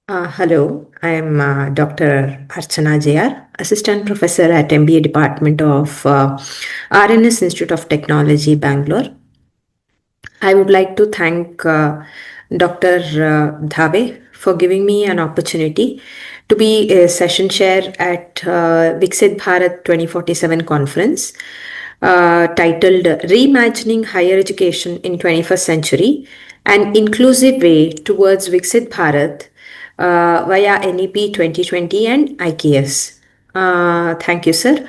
Hello, I am Dr. Archana JR, Assistant Professor at MBA Department of RNS Institute of Technology, Bangalore. I would like to thank Dr. Dhave for giving me an opportunity to be a session chair at Viksit Bharat 2047 conference titled Reimagining Higher Education in 21st Century, an Inclusive Way Towards Viksit Bharat via NEP 2020 and IKS. Thank you, sir.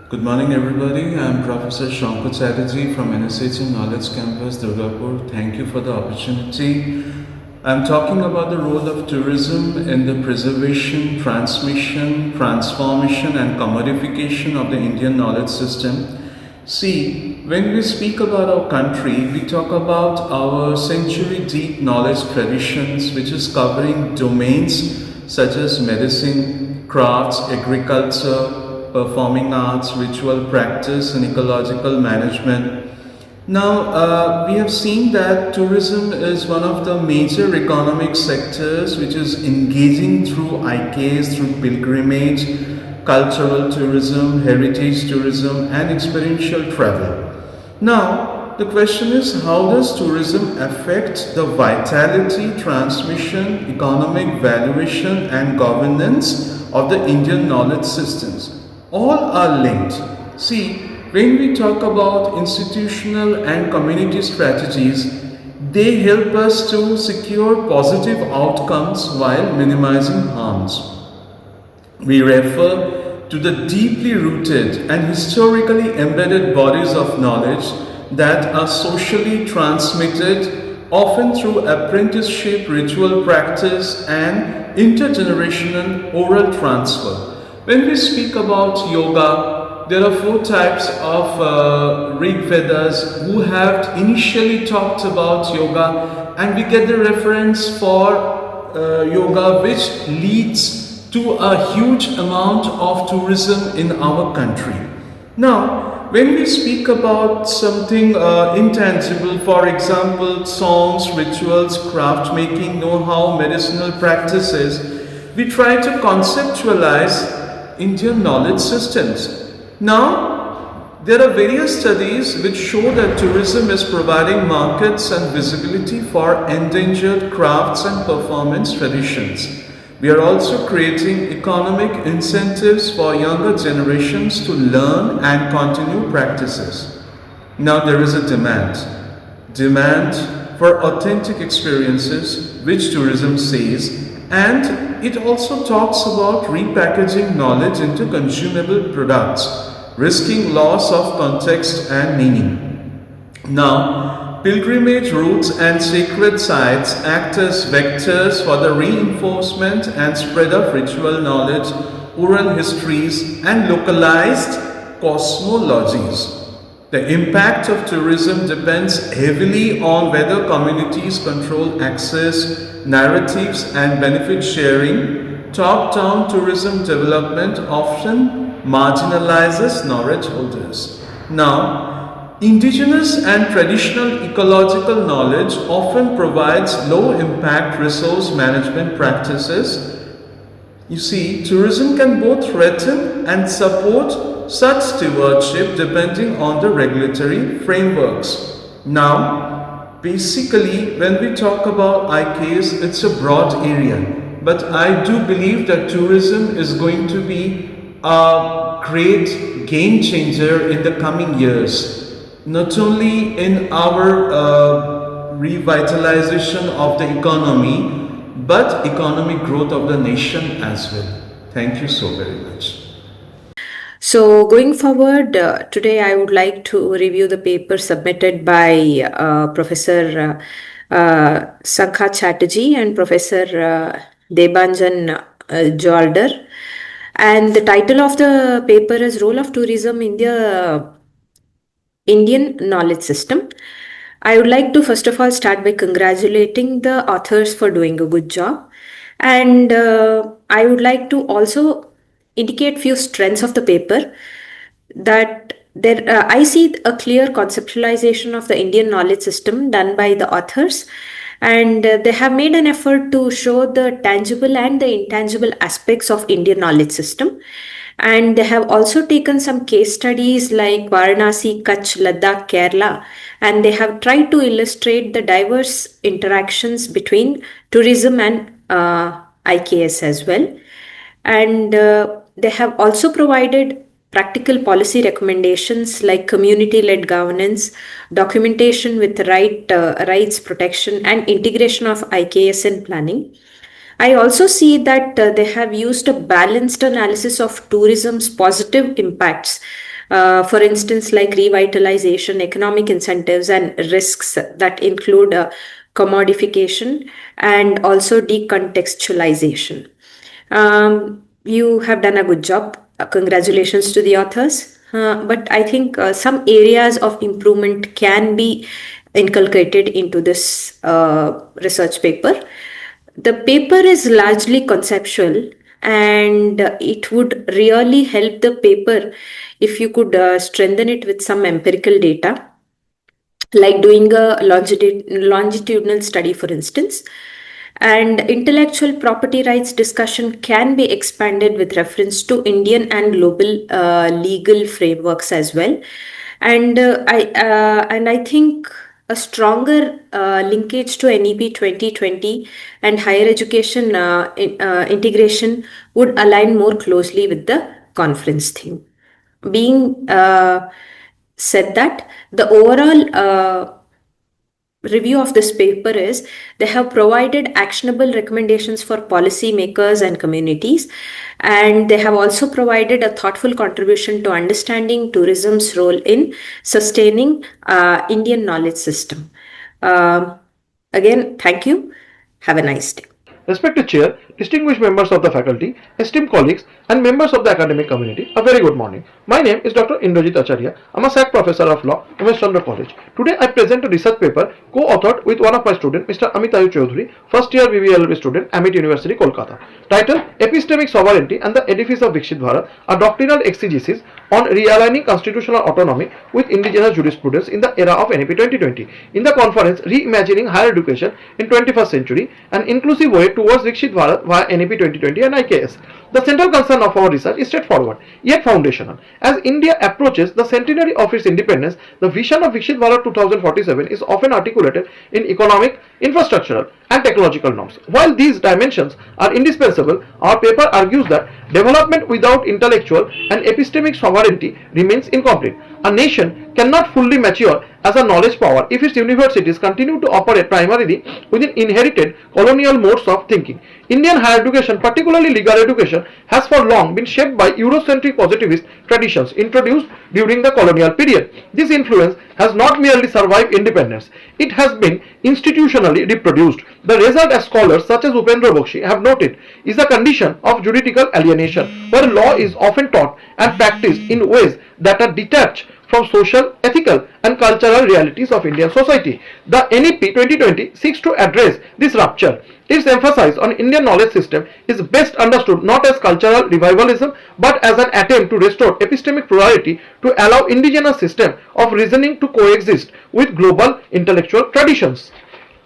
Good morning, everybody. I'm Professor Chacko Jose from NSHM Knowledge Campus, Durgapur. Thank you for the opportunity. I'm talking about the role of tourism in the preservation, transmission, transformation, and commodification of the Indian knowledge system. See, when we speak about our country, we talk about our century-deep knowledge traditions, which is covering domains such as medicine, crafts, agriculture, performing arts, ritual practice, and ecological management. Now, we have seen that tourism is one of the major economic sectors which is engaging through IKs, through pilgrimage, cultural tourism, heritage tourism, and experiential travel. Now, the question is, how does tourism affect the vitality, transmission, economic valuation, and governance of the Indian knowledge systems? All are linked. See, when we talk about institutional and community strategies, they help us to secure positive outcomes while minimizing harms. We refer to the deeply rooted and historically embedded bodies of knowledge that are socially transmitted, often through apprenticeship, ritual practice, and intergenerational oral transfer. When we speak about yoga, there are four types of Rig Vedas who have initially talked about yoga, and we get the reference for yoga which leads to a huge amount of tourism in our country. Now, when we speak about something intangible, for example, songs, rituals, craft making, know-how, medicinal practices, we try to conceptualize Indian knowledge systems. Now, there are various studies which show that tourism is providing markets and visibility for endangered crafts and performance traditions. We are also creating economic incentives for younger generations to learn and continue practices. Now there is a demand for authentic experiences, which tourism says, and it also talks about repackaging knowledge into consumable products, risking loss of context and meaning. Now, pilgrimage routes and sacred sites act as vectors for the reinforcement and spread of ritual knowledge, oral histories, and localized cosmologies. The impact of tourism depends heavily on whether communities control access, narratives, and benefit sharing. Top-down tourism development often marginalizes knowledge holders. Now, indigenous and traditional ecological knowledge often provides low-impact resource management practices. You see, tourism can both threaten and support such stewardship depending on the regulatory frameworks. Now, basically, when we talk about IKs, it's a broad area, but I do believe that tourism is going to be a great game changer in the coming years, not only in our revitalization of the economy, but economic growth of the nation as well. Thank you so very much. So, going forward, today I would like to review the paper submitted by Professor SANKHA Chatterjee and Professor Debanjan Jalder. And the title of the paper is Role of Tourism in the Indian Knowledge System. I would like to first of all start by congratulating the authors for doing a good job. And I would like to also indicate few strengths of the paper that I see a clear conceptualization of the Indian knowledge system done by the authors, And they have made an effort to show the tangible and the intangible aspects of Indian knowledge system. And they have also taken some case studies like Varanasi, Kutch, Ladakh, Kerala, and they have tried to illustrate the diverse interactions between tourism and IKS as well. And they have also provided practical policy recommendations like community-led governance, documentation with rights protection, and integration of IKS in planning. I also see that they have used a balanced analysis of tourism's positive impacts. For instance, like revitalization, economic incentives, and risks that include commodification and also decontextualization. You have done a good job. Congratulations to the authors. But I think some areas of improvement can be inculcated into this research paper. The paper is largely conceptual, and it would really help the paper if you could strengthen it with some empirical data, like doing a longitudinal study, for instance. And intellectual property rights discussion can be expanded with reference to Indian and global legal frameworks as well. And I think a stronger linkage to NEP 2020 and higher education integration would align more closely with the conference theme. Being said that, the overall review of this paper is they have provided actionable recommendations for policymakers and communities, and they have also provided a thoughtful contribution to understanding tourism's role in sustaining Indian knowledge system. Again, thank you. Have a nice day. Respected Chair, distinguished members of the faculty, esteemed colleagues, and members of the academic community, a very good morning. My name is Dr. Indrajit Acharyya. I am a SAC Professor of Law, Umesh Chandra College. Today I present a research paper co-authored with one of my students, Mr. Amitayu Chaudhary, first year BBLB student, Amit University, Kolkata. Title: Epistemic Sovereignty and the Edifice of Viksit Bharat, a doctrinal exegesis on realigning constitutional autonomy with indigenous jurisprudence in the era of NEP 2020. In the conference, Reimagining Higher Education in 21st Century, an inclusive way towards Viksit Bharat via NEP 2020 and IKS. The central concern of our research is straightforward, yet foundational. As India approaches the centenary of its independence, the vision of Viksit Bharat 2047 is often articulated in economic, infrastructural, and technological norms. While these dimensions are indispensable, our paper argues that development without intellectual and epistemic sovereignty remains incomplete. A nation cannot fully mature as a knowledge power if its universities continue to operate primarily within inherited colonial modes of thinking. Indian higher education, particularly legal education, has for long been shaped by Eurocentric positivist traditions introduced during the colonial period. This influence has not merely survived independence, it has been institutionally reproduced. The result, as scholars such as Upendra Bakshi have noted, is a condition of juridical alienation, where law is often taught and practiced in ways that are detached from social, ethical, and cultural realities of Indian society. The NEP 2020 seeks to address this rupture. Its emphasis on Indian knowledge system is best understood not as cultural revivalism but as an attempt to restore epistemic plurality to allow indigenous system of reasoning to coexist with global intellectual traditions.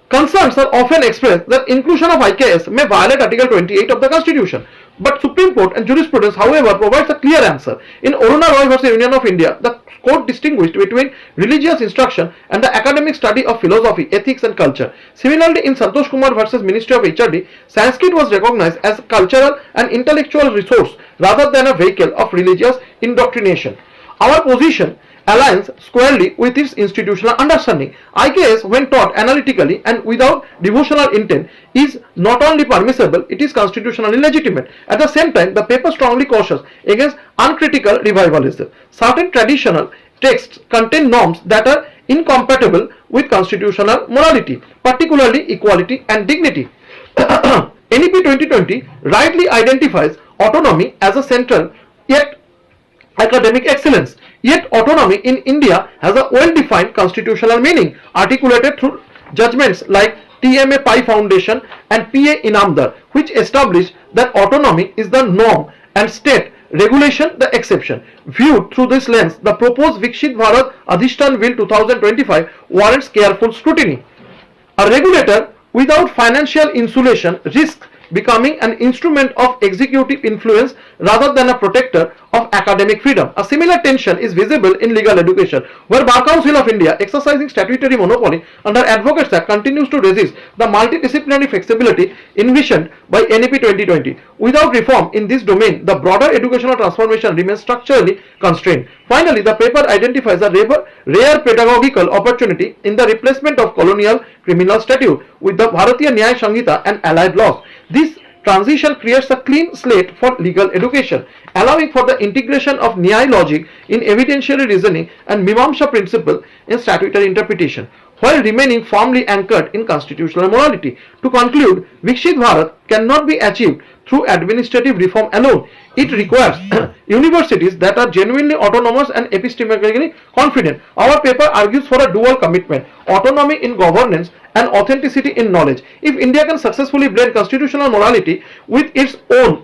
Concerns are often expressed that inclusion of IKS may violate Article 28 of the Constitution. But Supreme Court and jurisprudence, however, provides a clear answer. In Aruna Roy vs. Union of India, the court distinguished between religious instruction and the academic study of philosophy, ethics, and culture. Similarly, in Santosh Kumar vs. Ministry of HRD, Sanskrit was recognized as a cultural and intellectual resource rather than a vehicle of religious indoctrination. Our position aligns squarely with its institutional understanding. IKS, when taught analytically and without devotional intent, is not only permissible, it is constitutionally legitimate. At the same time, the paper strongly cautions against uncritical revivalism. Certain traditional texts contain norms that are incompatible with constitutional morality, particularly equality and dignity. NEP 2020 rightly identifies autonomy as a central yet academic excellence. Yet autonomy in India has a well-defined constitutional meaning, articulated through judgments like TMA Pai Foundation and PA Inamdar, which established that autonomy is the norm and state regulation the exception. Viewed through this lens, the proposed Viksit Bharat Adhishtan Bill 2025 warrants careful scrutiny. A regulator without financial insulation, risk becoming an instrument of executive influence rather than a protector of academic freedom. A similar tension is visible in legal education, where Bar Council of India, exercising statutory monopoly under Advocates Act, continues to resist the multidisciplinary flexibility envisioned by NEP 2020. Without reform in this domain, the broader educational transformation remains structurally constrained. Finally, the paper identifies a rare pedagogical opportunity in the replacement of colonial criminal statute with the Bharatiya Nyaya Sanhita and allied laws. This transition creates a clean slate for legal education, allowing for the integration of Nyaya logic in evidentiary reasoning and Mimamsa principle in statutory interpretation, while remaining firmly anchored in constitutional morality. To conclude, Viksit Bharat cannot be achieved through administrative reform alone. It requires universities that are genuinely autonomous and epistemically confident. Our paper argues for a dual commitment: autonomy in governance and authenticity in knowledge. If India can successfully blend constitutional morality with its own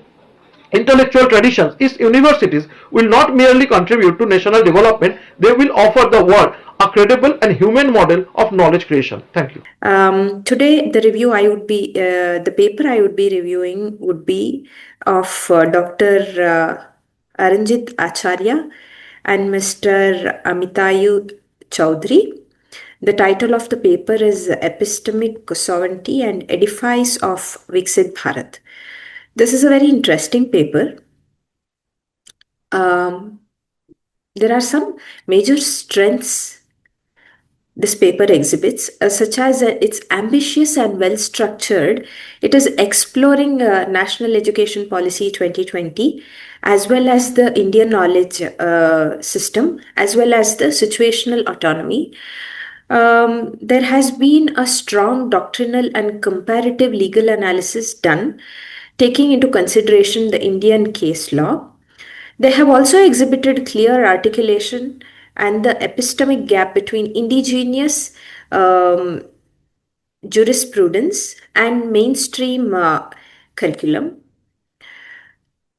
intellectual traditions, its universities will not merely contribute to national development, they will offer the world a credible and human model of knowledge creation. Thank you. Today, the paper I would be reviewing would be of Dr. Aranjit Acharya and Mr. Amitayu Chowdhury. The title of the paper is Epistemic Sovereignty and Edifice of Viksit Bharat. This is a very interesting paper. There are some major strengths this paper exhibits, such as it's ambitious and well structured. It is exploring National Education Policy 2020, as well as the Indian knowledge system, as well as the situational autonomy. There has been a strong doctrinal and comparative legal analysis done, taking into consideration the Indian case law. They have also exhibited clear articulation and the epistemic gap between indigenous jurisprudence and mainstream curriculum.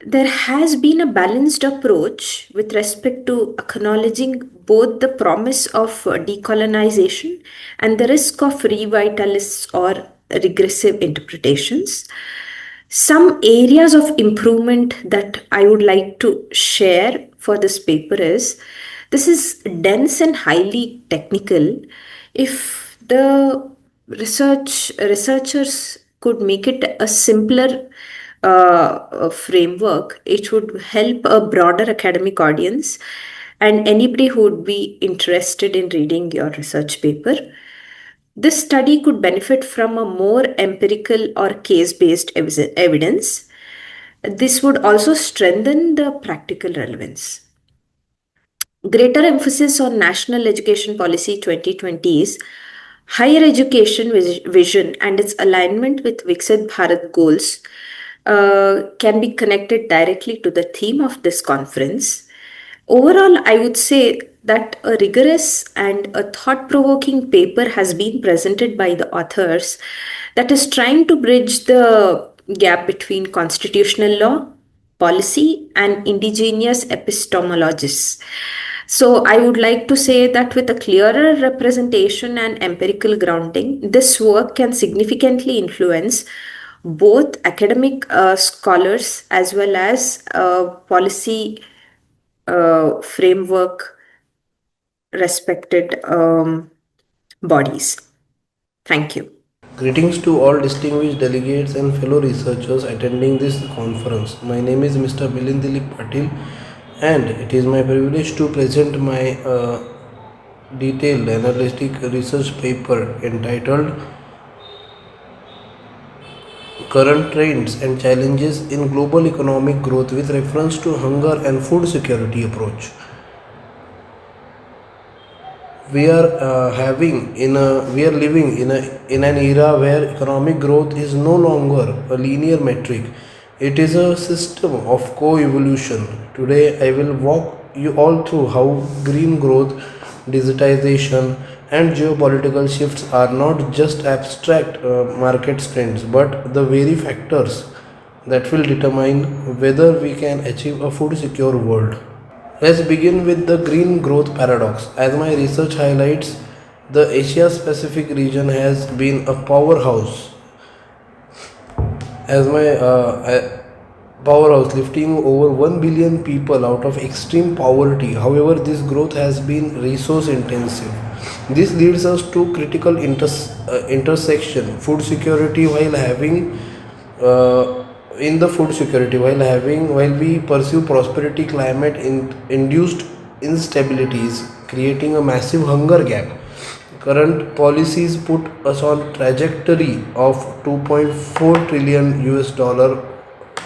There has been a balanced approach with respect to acknowledging both the promise of decolonization and the risk of revitalist or regressive interpretations. Some areas of improvement that I would like to share for this paper is, this is dense and highly technical. If the researchers could make it a simpler framework, it would help a broader academic audience and anybody who would be interested in reading your research paper. This study could benefit from a more empirical or case-based evidence. This would also strengthen the practical relevance. Greater emphasis on National Education Policy 2020's higher education vision and its alignment with Viksit Bharat goals can be connected directly to the theme of this conference. Overall, I would say that a rigorous and a thought-provoking paper has been presented by the authors that is trying to bridge the gap between constitutional law, policy, and indigenous epistemologists. So I would like to say that with a clearer representation and empirical grounding, this work can significantly influence both academic scholars as well as policy framework respected bodies. Thank you. Greetings to all distinguished delegates and fellow researchers attending this conference. My name is Mr. Milind Dilip Patil, and it is my privilege to present my detailed analytic research paper entitled Current Trends and Challenges in Global Economic Growth with reference to Hunger and Food Security Approach. We are living in an era where economic growth is no longer a linear metric. It is a system of co-evolution. Today I will walk you all through how green growth, digitization, and geopolitical shifts are not just abstract market trends but the very factors that will determine whether we can achieve a food secure world. Let's begin with the green growth paradox. As my research highlights, The Asia Pacific region has been a powerhouse as my powerhouse, lifting over 1 billion people out of extreme poverty. However, this growth has been resource intensive. This leads us to critical intersection: food security. While having in the food security, while we pursue prosperity, climate induced instabilities, creating a massive hunger gap. Current policies put us on trajectory of 2.4 trillion US dollar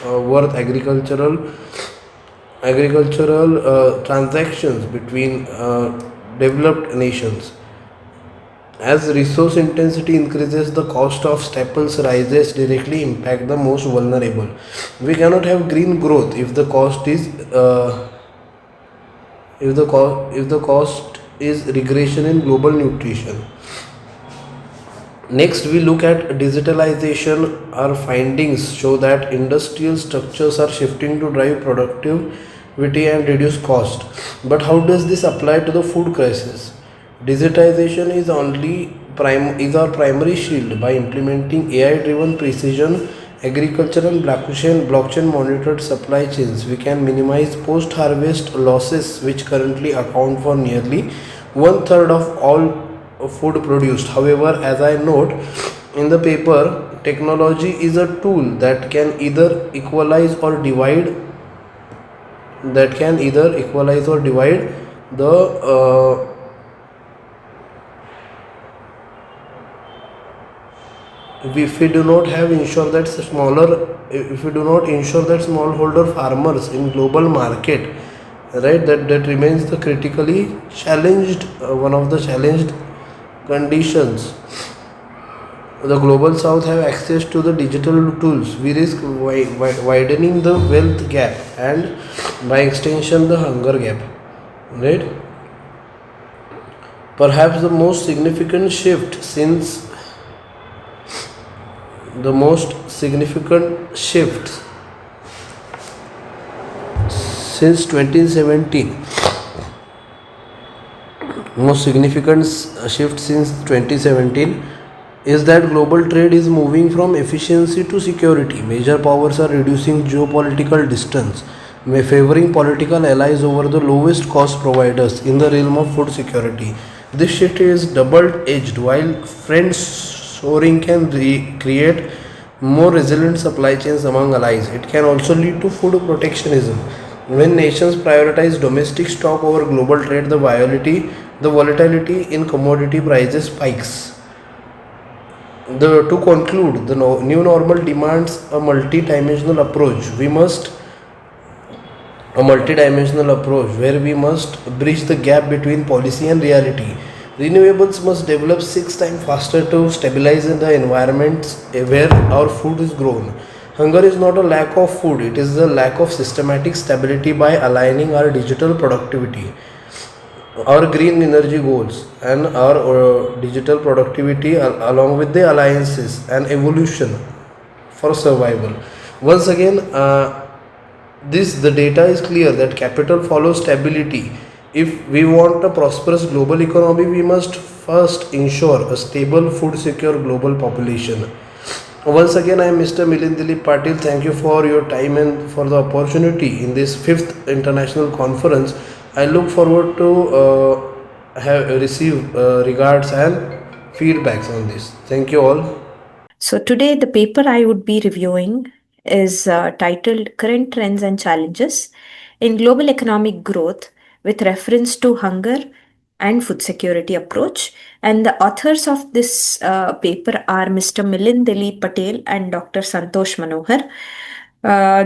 worth agricultural transactions between developed nations. As resource intensity increases, the cost of staples rises, directly impact the most vulnerable. We cannot have green growth if the cost is regression in global nutrition. Next, we look at digitalization. Our findings show that industrial structures are shifting to drive productivity and reduce cost. But how does this apply to the food crisis? Digitization is our primary shield. By implementing AI-driven precision agriculture and blockchain monitored supply chains, we can minimize post-harvest losses, which currently account for nearly one third of all food produced. However, as I note in the paper, technology is a tool that can either equalize or divide the if we do not ensure that smallholder farmers in global market, right, that remains the critically challenged one of the challenged conditions. The global south have access to the digital tools. We risk widening the wealth gap and by extension the hunger gap, right? Perhaps the most significant shift since 2017 is that global trade is moving from efficiency to security. Major powers are reducing geopolitical distance, favoring political allies over the lowest cost providers in the realm of food security. This shift is double edged. While friends soaring can create more resilient supply chains among allies, it can also lead to food protectionism. When nations prioritize domestic stock over global trade, the volatility in commodity prices spikes. To conclude, the new normal demands a multidimensional approach where we must bridge the gap between policy and reality. Renewables must develop 6 times faster to stabilize in the environments where our food is grown. Hunger is not a lack of food, it is a lack of systematic stability. By aligning our digital productivity, our green energy goals, and our digital productivity along with the alliances and evolution for survival. Once again, the data is clear that capital follows stability. If we want a prosperous global economy, we must first ensure a stable, food secure global population. Once again, I am Mr. Milind Dilip Patil. Thank you for your time and for the opportunity in this 5th international conference. I look forward to receive regards and feedbacks on this. Thank you all. So today the paper I would be reviewing is titled Current Trends and Challenges in Global Economic Growth with reference to hunger and food security approach. And the authors of this paper are Mr. Milind Dilip Patil and Dr. Santosh Manohar.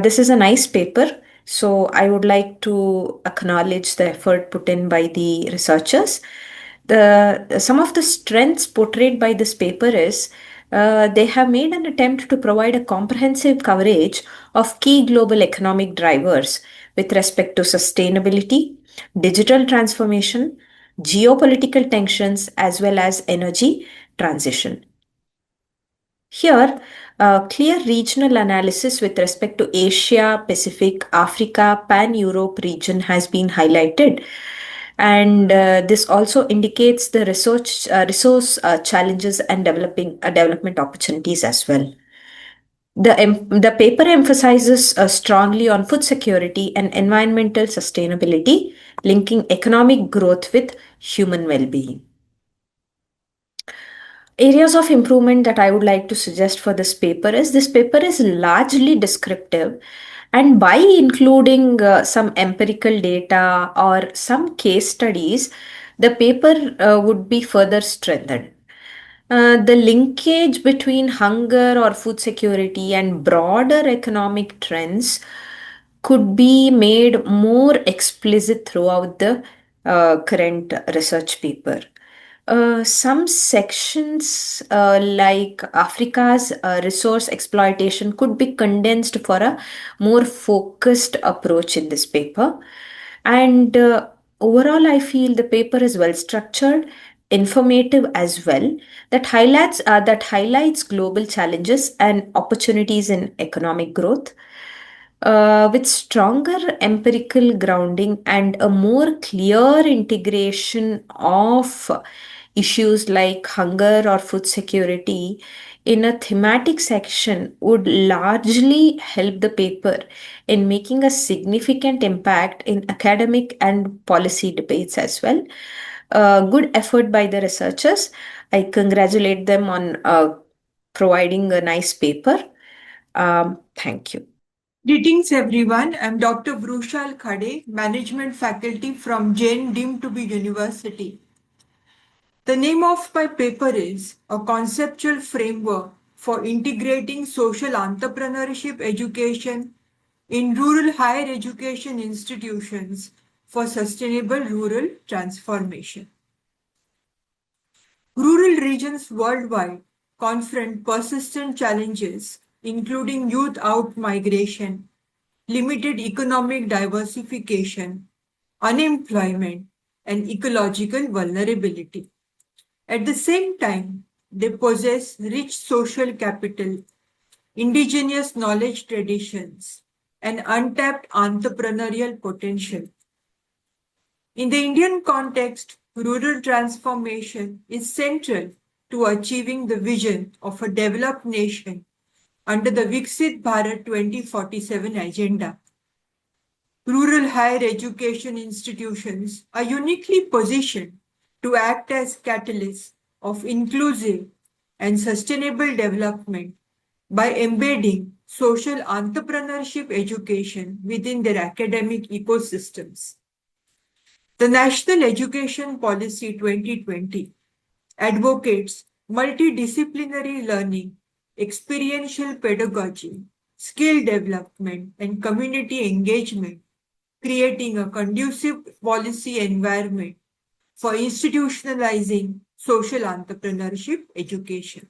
This is a nice paper. So I would like to acknowledge the effort put in by the researchers. Some of the strengths portrayed by this paper is they have made an attempt to provide a comprehensive coverage of key global economic drivers with respect to sustainability, digital transformation, geopolitical tensions, as well as energy transition. Here, a clear regional analysis with respect to Asia, Pacific, Africa, Pan-Europe region has been highlighted. And this also indicates the resource challenges and development opportunities as well. The paper emphasizes strongly on food security and environmental sustainability, linking economic growth with human well-being. Areas of improvement that I would like to suggest for this paper is largely descriptive, and by including some empirical data or some case studies, the paper would be further strengthened. The linkage between hunger or food security and broader economic trends could be made more explicit throughout the current research paper. Some sections like Africa's resource exploitation could be condensed for a more focused approach in this paper. And overall, I feel the paper is well structured, informative as well, that highlights global challenges and opportunities in economic growth with stronger empirical grounding and a more clear integration of issues like hunger or food security in a thematic section would largely help the paper in making a significant impact in academic and policy debates as well. Good effort by the researchers. I congratulate them on providing a nice paper. Thank you. Greetings everyone, I'm Dr. Vrushal Khade, Management Faculty from Jain deemed to be University. The name of my paper is A Conceptual Framework for Integrating Social Entrepreneurship Education in Rural Higher Education Institutions for Sustainable Rural Transformation. Rural regions worldwide confront persistent challenges including youth out-migration, limited economic diversification, unemployment, and ecological vulnerability. At the same time, they possess rich social capital, indigenous knowledge traditions, and untapped entrepreneurial potential. In the Indian context, rural transformation is central to achieving the vision of a developed nation under the Viksit Bharat 2047 agenda. Rural higher education institutions are uniquely positioned to act as catalysts of inclusive and sustainable development by embedding social entrepreneurship education within their academic ecosystems. The National Education Policy 2020 advocates multidisciplinary learning, experiential pedagogy, skill development, and community engagement, creating a conducive policy environment for institutionalizing social entrepreneurship education.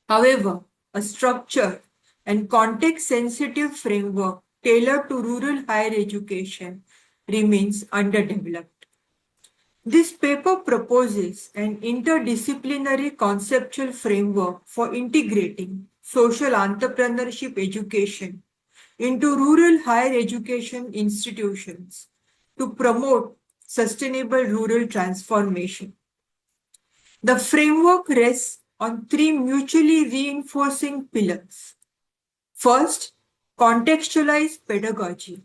However, a structured and context-sensitive framework tailored to rural higher education remains underdeveloped. This paper proposes an interdisciplinary conceptual framework for integrating social entrepreneurship education into rural higher education institutions to promote sustainable rural transformation. The framework rests on three mutually reinforcing pillars. First, contextualized pedagogy,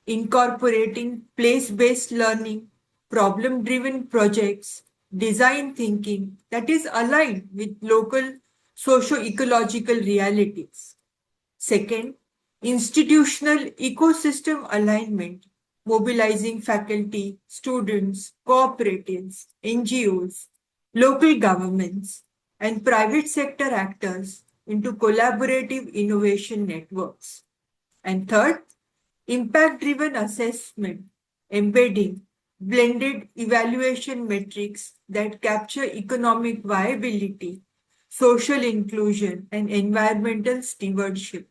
incorporating place-based learning, problem-driven projects, design thinking that is aligned with local socio-ecological realities. Second, institutional ecosystem alignment, mobilizing faculty, students, cooperatives, NGOs, local governments, and private sector actors into collaborative innovation networks. And third, impact-driven assessment, embedding blended evaluation metrics that capture economic viability, social inclusion, and environmental stewardship.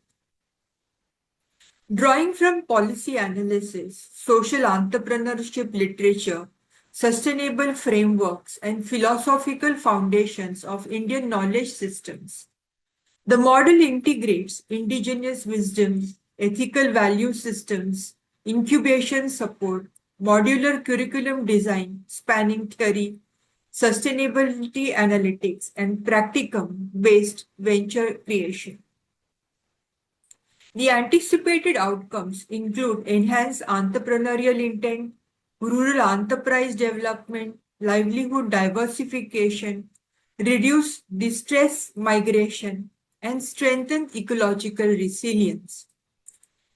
Drawing from policy analysis, social entrepreneurship literature, sustainable frameworks, and philosophical foundations of Indian knowledge systems, the model integrates indigenous wisdoms, ethical value systems, incubation support, modular curriculum design spanning theory, sustainability analytics, and practicum-based venture creation. The anticipated outcomes include enhanced entrepreneurial intent, rural enterprise development, livelihood diversification, reduce distress migration, and strengthen ecological resilience.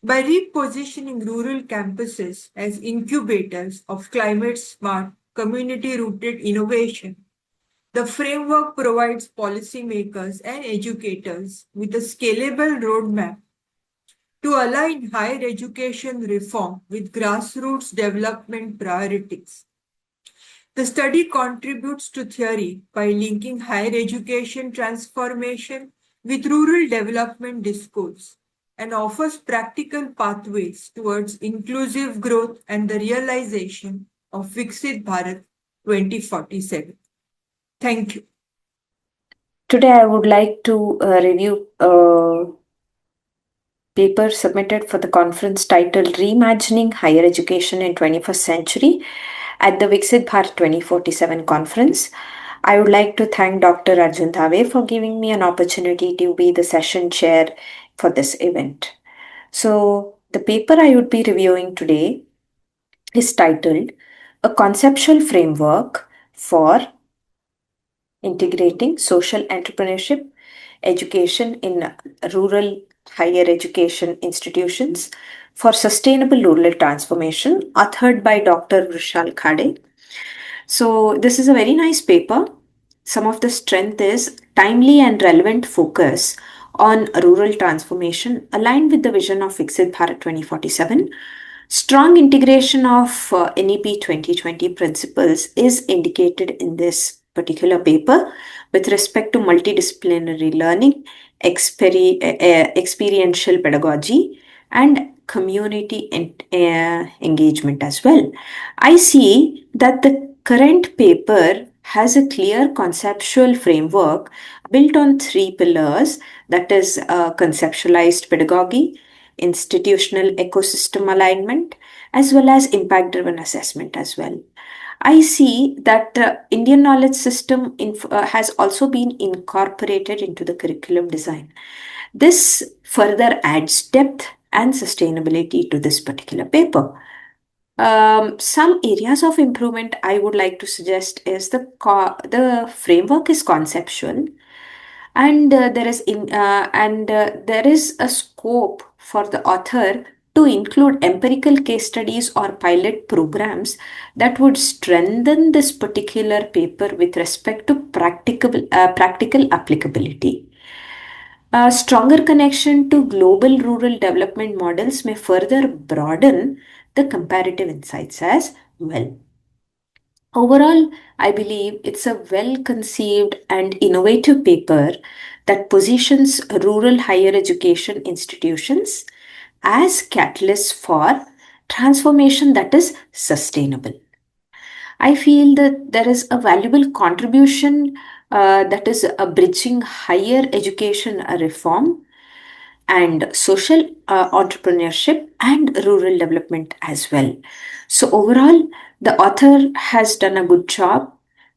By repositioning rural campuses as incubators of climate smart, community rooted innovation, the framework provides policymakers and educators with a scalable roadmap to align higher education reform with grassroots development priorities. The study contributes to theory by linking higher education transformation with rural development discourse and offers practical pathways towards inclusive growth and the realization of Viksit Bharat 2047. Thank you. Today, I would like to review a paper submitted for the conference titled Reimagining Higher Education in 21st Century at the Viksit Bharat 2047 conference. I would like to thank Dr. Arjun Dhave for giving me an opportunity to be the session chair for this event. So, the paper I would be reviewing today is titled A Conceptual Framework for Integrating Social Entrepreneurship Education in Rural Higher Education Institutions for Sustainable Rural Transformation, authored by Dr. Vrushal Khade. So, this is a very nice paper. Some of the strength is timely and relevant focus on rural transformation aligned with the vision of Viksit Bharat 2047. Strong integration of NEP 2020 principles is indicated in this particular paper with respect to multidisciplinary learning, experiential pedagogy, and community engagement as well. I see that the current paper has a clear conceptual framework built on three pillars, that is, conceptualized pedagogy, institutional ecosystem alignment, as well as impact driven assessment as well. I see that the Indian knowledge system has also been incorporated into the curriculum design. This further adds depth and sustainability to this particular paper. Some areas of improvement I would like to suggest is the framework is conceptual, and there is a scope for the author to include empirical case studies or pilot programs that would strengthen this particular paper with respect to practical applicability. A stronger connection to global rural development models may further broaden the comparative insights as well. Overall, I believe it's a well conceived and innovative paper that positions rural higher education institutions as catalysts for transformation that is sustainable. I feel that there is a valuable contribution that is a bridging higher education reform and social entrepreneurship and rural development as well. So, overall, the author has done a good job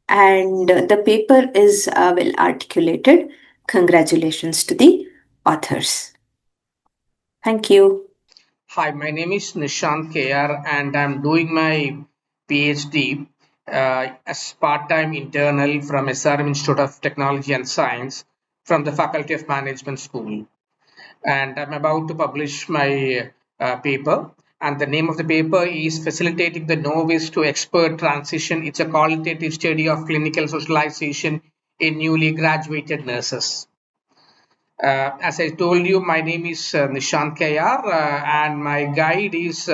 and the paper is well articulated. Congratulations to the authors. Thank you. Hi, my name is Nishanth K R and I'm doing my PhD as part-time internal from SRM Institute of Technology and Science from the Faculty of Management School. And I'm about to publish my paper. And the name of the paper is Facilitating the Novice to Expert Transition. It's a qualitative study of clinical socialization in newly graduated nurses. As I told you, my name is Nishanth K R, and my guide is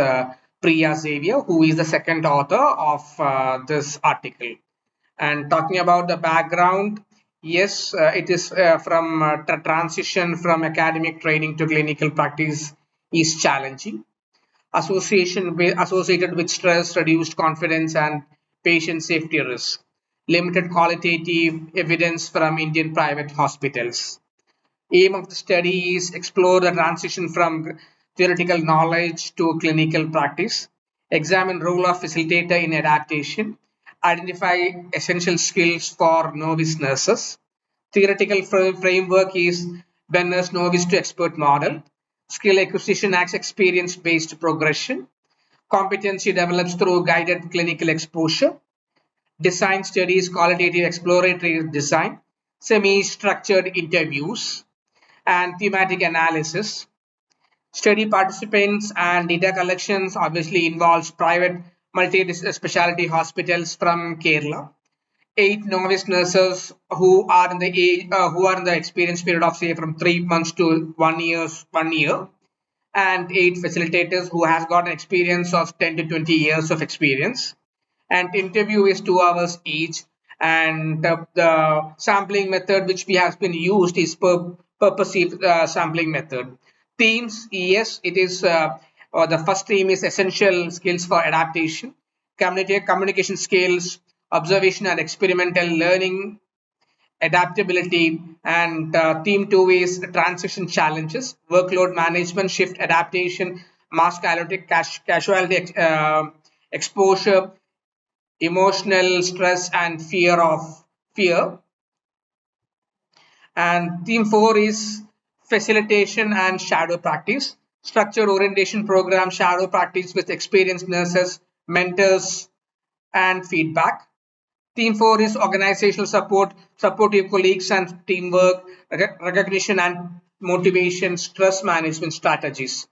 Priya Xavier, who is the second author of this article. And talking about the background, yes, it is from transition from academic training to clinical practice is challenging. Associated with stress, reduced confidence, and patient safety risk. Limited qualitative evidence from Indian private hospitals. Aim of the study is explore the transition from theoretical knowledge to clinical practice, examine role of facilitator in adaptation, identify essential skills for novice nurses. Theoretical framework is Benner's novice to expert model. Skill acquisition acts experience-based progression. Competency develops through guided clinical exposure. Design studies, qualitative exploratory design, semi-structured interviews, and thematic analysis. Study participants and data collections obviously involves private multi-specialty hospitals from Kerala. 8 novice nurses who are in the experience period of say from 3 months to 1 year, and 8 facilitators who has got an experience of 10 to 20 years of experience. And interview is 2 hours each. And the sampling method which we have been used is purposive sampling method. Themes, yes, it is the first theme is essential skills for adaptation, communication skills, observation and experimental learning, adaptability, and theme 2 is transition challenges, workload management, shift adaptation, mass casualty exposure, emotional stress and fear. And theme 4 is facilitation and shadow practice, structured orientation program, shadow practice with experienced nurses, mentors, and feedback. Theme 4 is organizational support, supportive colleagues and teamwork, recognition and motivation, stress management strategies.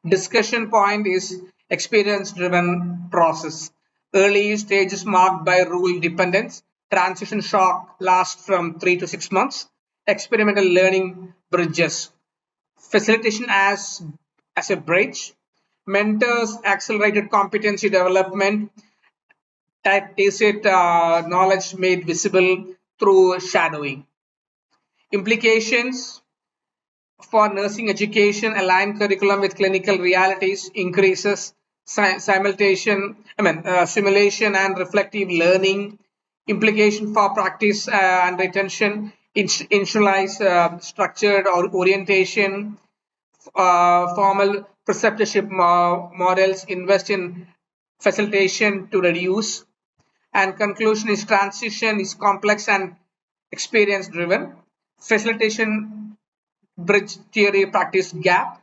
Discussion point is experience-driven process. Early stages marked by rule dependence. Transition shock lasts from 3 to 6 months. Experimental learning bridges. Facilitation as a bridge. Mentors accelerated competency development. Tacit knowledge made visible through shadowing. Implications for nursing education: align curriculum with clinical realities, increases simulation and reflective learning. Implication for practice and retention: institutionalize structured or orientation, formal preceptorship models, invest in facilitation to reduce. And conclusion is transition is complex and experience driven. Facilitation bridge theory practice gap.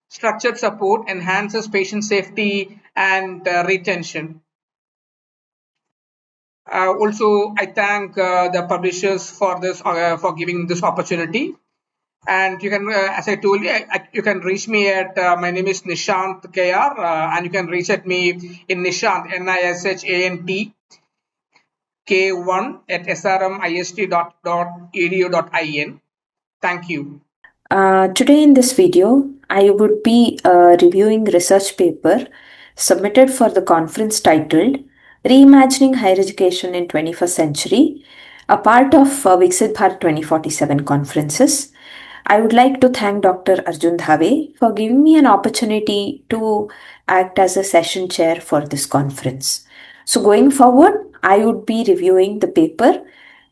Structured support enhances patient safety and retention. Also, I thank the publishers for for giving this opportunity. And you can, as I told you, you can reach me at my name is Nishanth K R, and you can reach at me in Nishant NISHANT K1 at srmist.edu.in. Thank you. Today in this video, I would be reviewing research paper submitted for the conference titled Reimagining Higher Education in 21st Century, a part of Viksit Bharat 2047 conferences. I would like to thank Dr. Arjun Dhave for giving me an opportunity to act as a session chair for this conference. So going forward, I would be reviewing the paper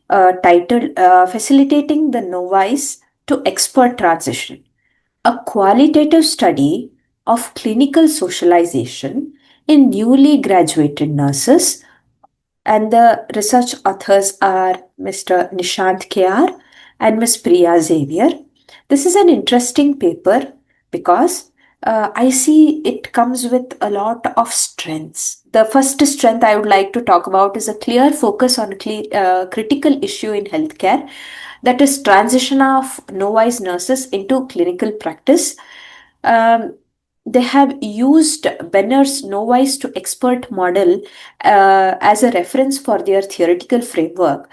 titled Facilitating the Novice to Expert Transition, a qualitative study of clinical socialization in newly graduated nurses. And the research authors are Mr. Nishanth K R and Ms. Priya Xavier. This is an interesting paper because I see it comes with a lot of strengths. The first strength I would like to talk about is a clear focus on critical issue in healthcare, that is transition of novice nurses into clinical practice. They have used Benner's novice to expert model as a reference for their theoretical framework.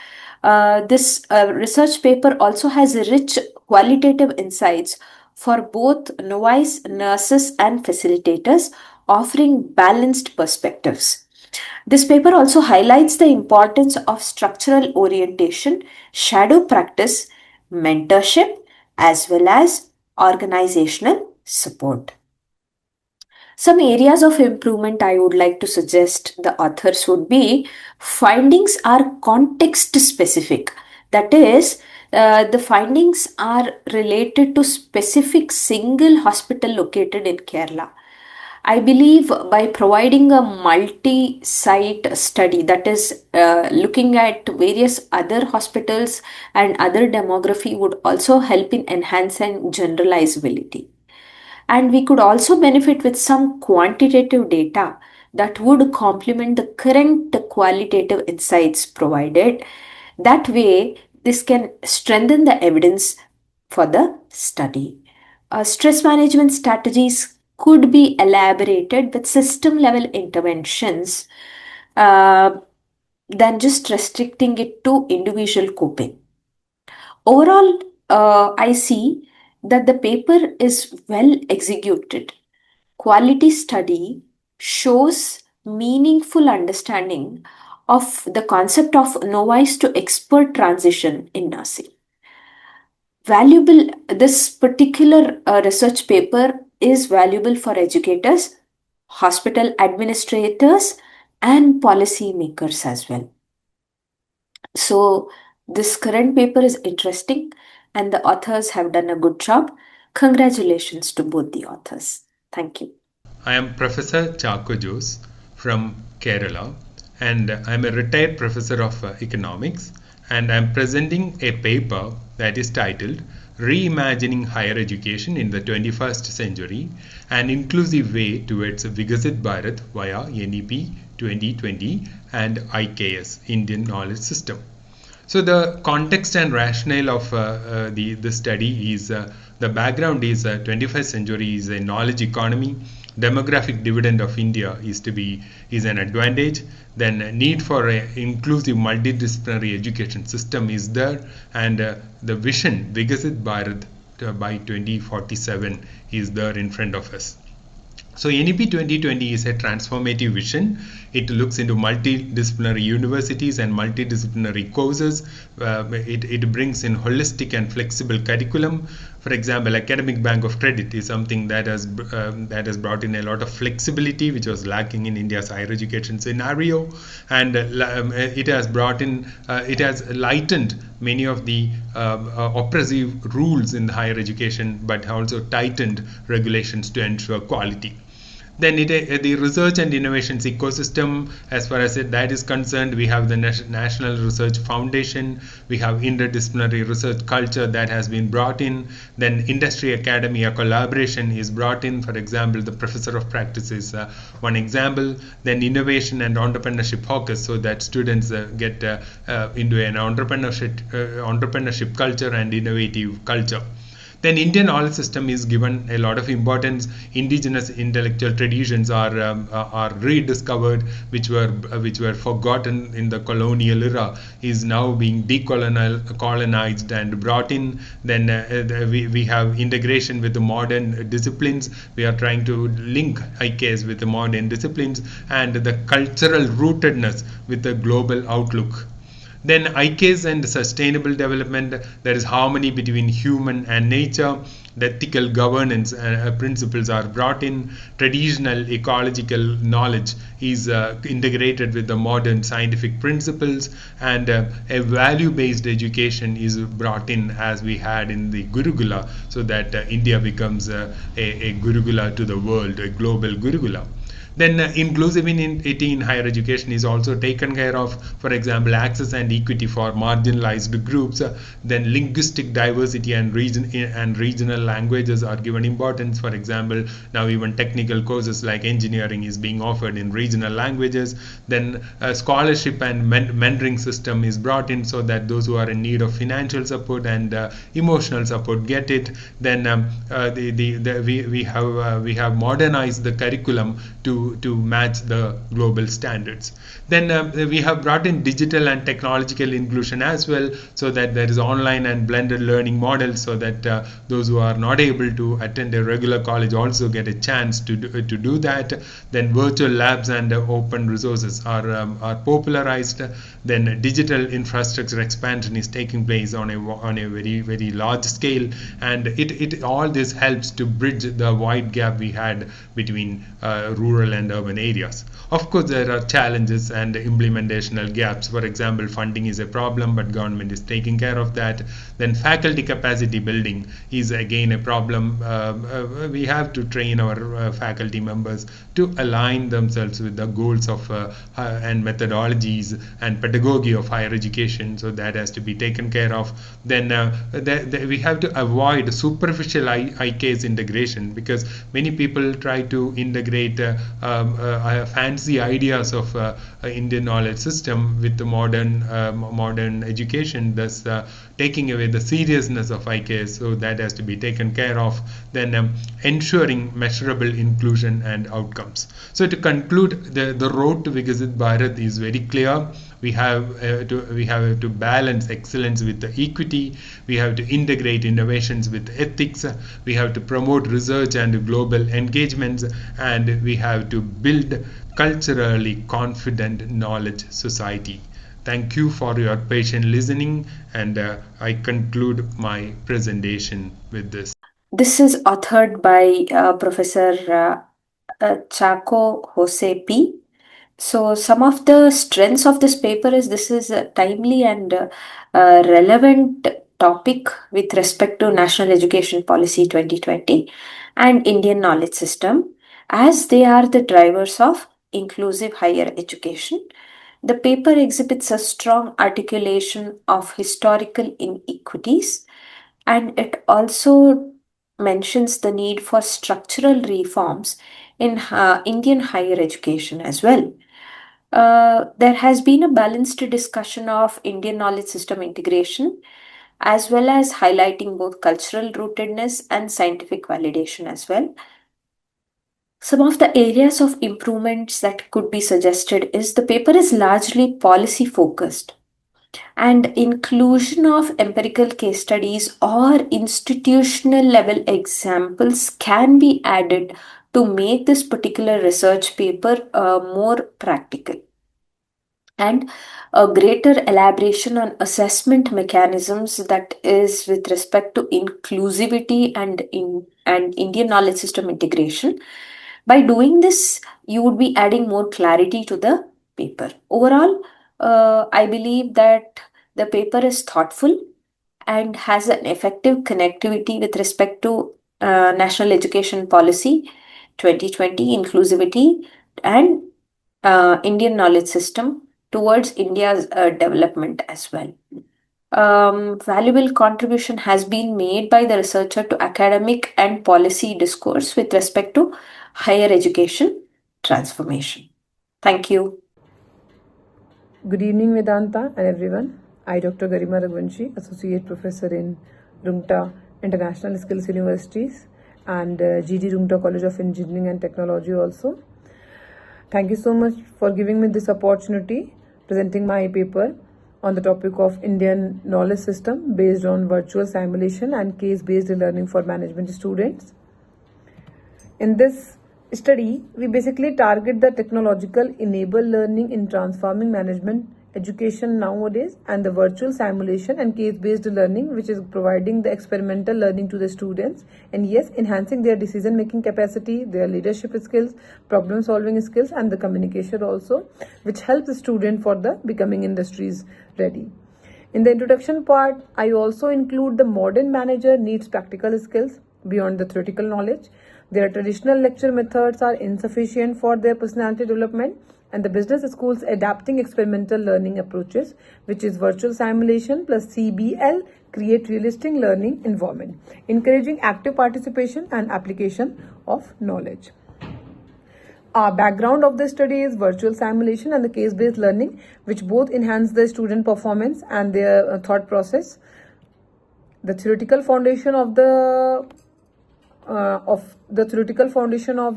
This research paper also has rich qualitative insights for both novice nurses and facilitators, offering balanced perspectives. This paper also highlights the importance of structural orientation, shadow practice, mentorship, as well as organizational support. Some areas of improvement I would like to suggest the authors would be: findings are context specific. That is, the findings are related to specific single hospital located in Kerala. I believe by providing a multi-site study, that is looking at various other hospitals and other demography, would also help in enhancing generalizability. And we could also benefit with some quantitative data that would complement the current qualitative insights provided. That way, this can strengthen the evidence for the study. Stress management strategies could be elaborated with system level interventions uh, than just restricting it to individual coping. Overall, I see that the paper is well executed. Quality study shows meaningful understanding of the concept of novice to expert transition in nursing. Valuable, this particular research paper is valuable for educators, hospital administrators, and policymakers as well. So, this current paper is interesting, and the authors have done a good job. Congratulations to both the authors. Thank you. I am Professor Chacko Jose from Kerala, and I am a retired professor of economics, and I am presenting a paper that is titled Reimagining Higher Education in the 21st Century, an Inclusive Way Towards Viksit Bharat via NEP 2020 and IKS, Indian Knowledge System. So the context and rationale of the study is the background is 21st century is a knowledge economy. Demographic dividend of India is an advantage. Then need for an inclusive multidisciplinary education system is there, and the vision Viksit Bharat by 2047 is there in front of us. So NEP 2020 is a transformative vision. It looks into multidisciplinary universities and multidisciplinary courses. It brings in holistic and flexible curriculum. For example, academic bank of credit is something that has brought in a lot of flexibility, which was lacking in India's higher education scenario, and it has lightened many of the oppressive rules in the higher education, but also tightened regulations to ensure quality. Then the research and innovations ecosystem, as far as that is concerned, we have the National Research Foundation, we have interdisciplinary research culture that has been brought in, then industry academia collaboration is brought in. For example, the professor of practice is one example. Then innovation and entrepreneurship focus, so that students get into an entrepreneurship culture and innovative culture. Then Indian knowledge system is given a lot of importance. Indigenous intellectual traditions are rediscovered, which were forgotten in the colonial era, is now being decolonized and brought in. Then we have integration with the modern disciplines. We are trying to link IKS with the modern disciplines, and the cultural rootedness with the global outlook. Then IKS and sustainable development, there is harmony between human and nature. The ethical governance principles are brought in. Traditional ecological knowledge is integrated with the modern scientific principles, and a value-based education is brought in, as we had in the Gurukula, so that India becomes a Gurukula to the world, a global Gurukula. Then inclusivity in higher education is also taken care of. For example, access and equity for marginalized groups. Then linguistic diversity and regional languages are given importance. For example, now even technical courses like engineering is being offered in regional languages. Then scholarship and mentoring system is brought in, so that those who are in need of financial support and emotional support get it. Then we have modernized the curriculum to match the global standards. Then we have brought in digital and technological inclusion as well, so that there is online and blended learning models, so that those who are not able to attend a regular college also get a chance to do that. Then virtual labs and open resources are popularized. Then digital infrastructure expansion is taking place on a very, very large scale, and it all this helps to bridge the wide gap we had between rural and urban areas. Of course, there are challenges and implementational gaps. For example, funding is a problem, but government is taking care of that. Then faculty capacity building is again a problem. We have to train our faculty members to align themselves with the goals of and methodologies and pedagogy of higher education. So that has to be taken care of. Then we have to avoid superficial IKS integration, because many people try to integrate fancy ideas of Indian knowledge system with the modern education, thus taking away the seriousness of IKS. So that has to be taken care of. Then ensuring measurable inclusion and outcomes. So to conclude, the road to Viksit Bharat is very clear. We have to balance excellence with the equity. We have to integrate innovations with ethics. We have to promote research and global engagements, and we have to build culturally confident knowledge society. Thank you for your patient listening, and I conclude my presentation with this. This is authored by Professor Chacko Jose P. So some of the strengths of this paper is this is a timely and relevant topic with respect to National Education Policy 2020 and Indian knowledge system, as they are the drivers of inclusive higher education. The paper exhibits a strong articulation of historical inequities, and it also mentions the need for structural reforms in Indian higher education as well. There has been a balanced discussion of Indian knowledge system integration, as well as highlighting both cultural rootedness and scientific validation as well. Some of the areas of improvements that could be suggested is the paper is largely policy focused, and inclusion of empirical case studies or institutional level examples can be added to make this particular research paper more practical. And a greater elaboration on assessment mechanisms, that is with respect to inclusivity and Indian knowledge system integration. By doing this, you would be adding more clarity to the paper. Overall, I believe that the paper is thoughtful and has an effective connectivity with respect to National Education Policy 2020, inclusivity, and Indian knowledge system towards India's development as well. Valuable contribution has been made by the researcher to academic and policy discourse with respect to higher education transformation. Thank you. Good evening, Vedanta and everyone. I, Dr. Garima Raghuwanshi, Associate Professor in Rungta International Skills Universities and GD Rungta College of Engineering and Technology also. Thank you so much for giving me this opportunity presenting my paper on the topic of Indian knowledge system based on virtual simulation and case-based learning for management students. In this study, we basically target the technological enable learning in transforming management education nowadays, and the virtual simulation and case-based learning, which is providing the experimental learning to the students, and yes, enhancing their decision-making capacity, their leadership skills, problem-solving skills, and the communication also, which helps the student for the becoming industries ready. In the introduction part, I also include the modern manager needs practical skills beyond the theoretical knowledge. Their traditional lecture methods are insufficient for their personality development, and the business schools adapting experimental learning approaches, which is virtual simulation plus CBL, create realistic learning environment, encouraging active participation and application of knowledge. Our background of the study is virtual simulation and the case-based learning, which both enhance the student performance and their thought process. The theoretical foundation of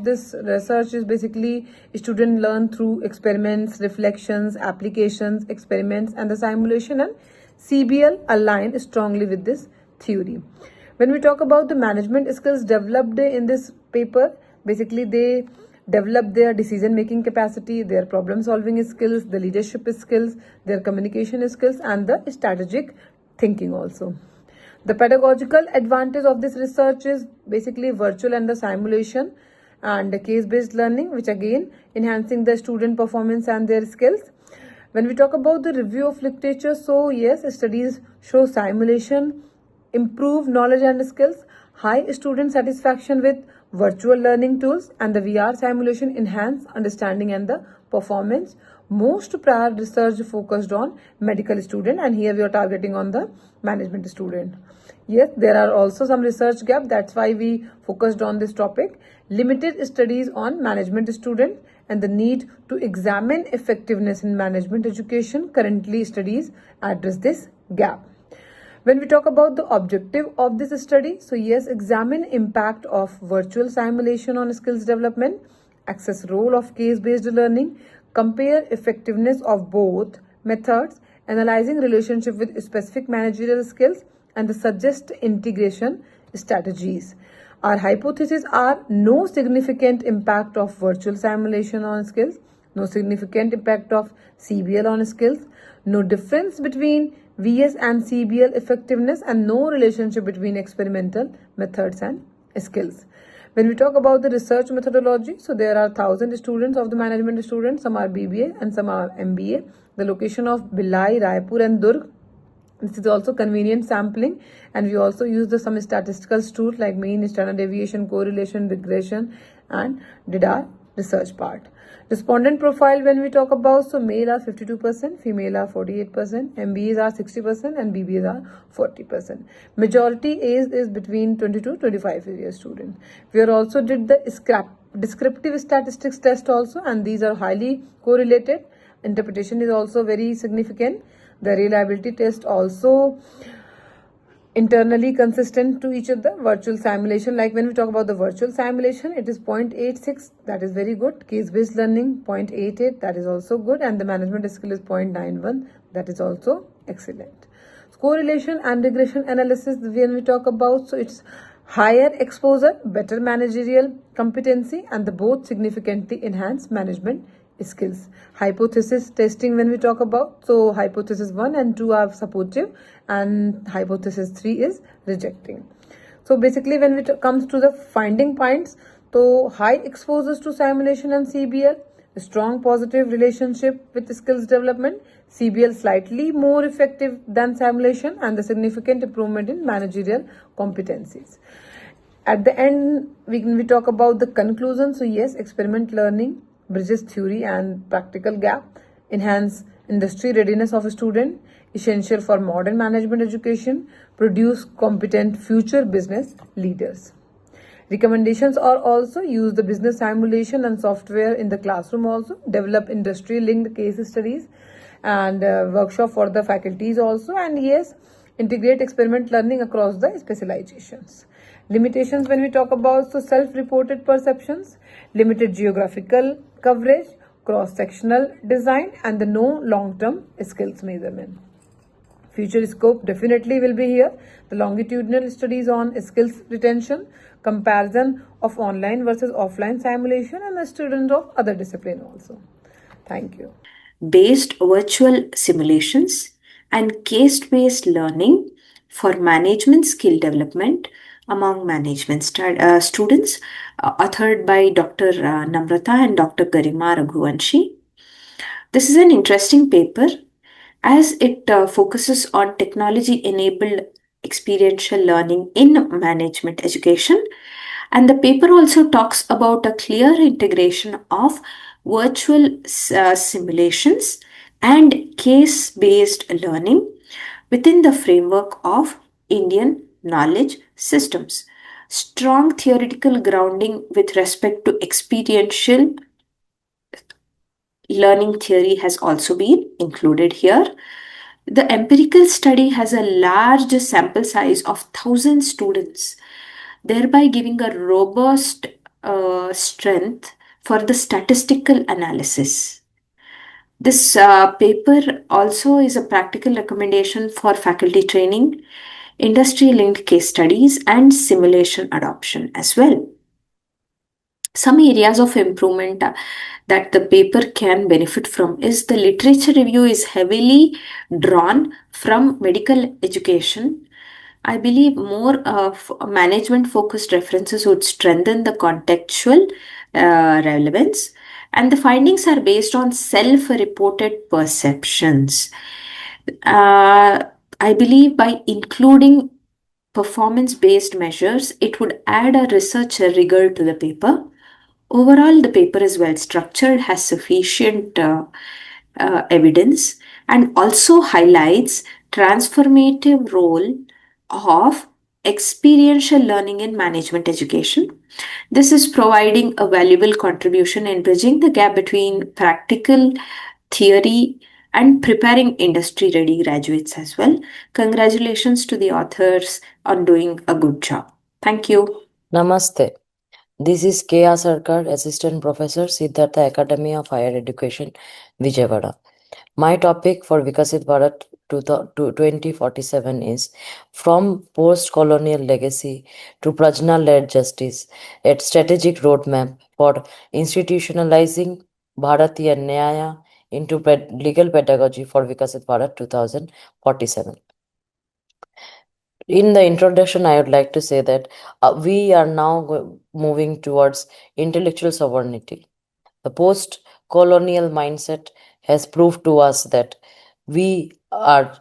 this research is basically students learn through experiments, reflections, applications, experiments, and the simulation and CBL align strongly with this theory. When we talk about the management skills developed in this paper, basically they develop their decision-making capacity, their problem-solving skills, the leadership skills, their communication skills, and the strategic thinking also. The pedagogical advantage of this research is basically virtual and the simulation and case-based learning, which again enhancing the student performance and their skills. When we talk about the review of literature, so yes, studies show simulation improve knowledge and skills, high student satisfaction with virtual learning tools, and the VR simulation enhance understanding and the performance. Most prior research focused on medical student, and here we are targeting on the management student. Yes, there are also some research gap. That's why we focused on this topic. Limited studies on management student and the need to examine effectiveness in management education. Currently, studies address this gap. When we talk about the objective of this study, so yes, examine impact of virtual simulation on skills development, assess role of case-based learning, compare effectiveness of both methods, analyzing relationship with specific managerial skills, and the suggest integration strategies. Our hypotheses are no significant impact of virtual simulation on skills, no significant impact of CBL on skills, no difference between VS and CBL effectiveness, and no relationship between experimental methods and skills. When we talk about the research methodology, so there are 1,000 students of the management students, some are BBA and some are MBA. The location of Bhilai, Raipur and Durg. This is also convenient sampling, and we also use some statistical tools like mean, standard deviation, correlation, regression, and did our research part. Respondent profile, when we talk about, so male are 52%, female are 48%, MBAs are 60%, and BBAs are 40%. Majority age is between 22 to 25 years student. We are also did the descriptive statistics test also, and these are highly correlated. Interpretation is also very significant. The reliability test also internally consistent to each other. Virtual simulation, like when we talk about the virtual simulation, it is 0.86, that is very good. Case-based learning 0.88, that is also good, and the management skill is 0.91, that is also excellent. Correlation and regression analysis, when we talk about, so it's higher exposure, better managerial competency, and the both significantly enhance management skills. Hypothesis testing, when we talk about, so hypothesis 1 and 2 are supportive and hypothesis 3 is rejecting. So basically when it comes to the finding points, so high exposures to simulation and CBL, strong positive relationship with skills development, CBL slightly more effective than simulation, and the significant improvement in managerial competencies. At the end, when we talk about the conclusion, so yes, experiment learning bridges theory and practical gap, enhance industry readiness of a student, essential for modern management education, produce competent future business leaders. Recommendations are also use the business simulation and software in the classroom, also develop industry linked case studies and workshop for the faculties also, and yes, integrate experiment learning across the specializations. Limitations, when we talk about, so self-reported perceptions, limited geographical coverage, cross-sectional design, and the no long-term skills measurement. Future scope definitely will be here. The longitudinal studies on skills retention, comparison of online versus offline simulation, and the students of other discipline also. Thank you. Based virtual simulations and case-based learning for management skill development among management students, authored by Dr. Namrata and Dr. Garima Raghuwanshi. This is an interesting paper as it focuses on technology-enabled experiential learning in management education. And the paper also talks about a clear integration of virtual simulations and case-based learning within the framework of Indian knowledge systems. Strong theoretical grounding with respect to experiential learning theory has also been included here. The empirical study has a large sample size of 1,000 students, thereby giving a robust strength for the statistical analysis. This paper also is a practical recommendation for faculty training, industry-linked case studies, and simulation adoption as well. Some areas of improvement that the paper can benefit from is the literature review is heavily drawn from medical education, I believe more management focused references would strengthen the contextual relevance, and the findings are based on self reported perceptions. Uh, I believe by including performance based measures, it would add a research rigor to the paper. Overall, the paper is well structured, has sufficient evidence, and also highlights transformative role of experiential learning in management education. This is providing a valuable contribution in bridging the gap between practical theory and preparing industry ready graduates as well. Congratulations to the authors on doing a good job. Thank you. Namaste. This is Keya Sarkar, Assistant Professor, Siddhartha Academy of Higher Education, Vijayawada. My topic for Viksit Bharat 2047 is From Post-Colonial Legacy to Prajna-Led Justice, a strategic roadmap for institutionalizing Bharatiya Nyaya into legal pedagogy for Viksit Bharat 2047. In the introduction, I would like to say that we are now moving towards intellectual sovereignty. The post colonial mindset has proved to us that we are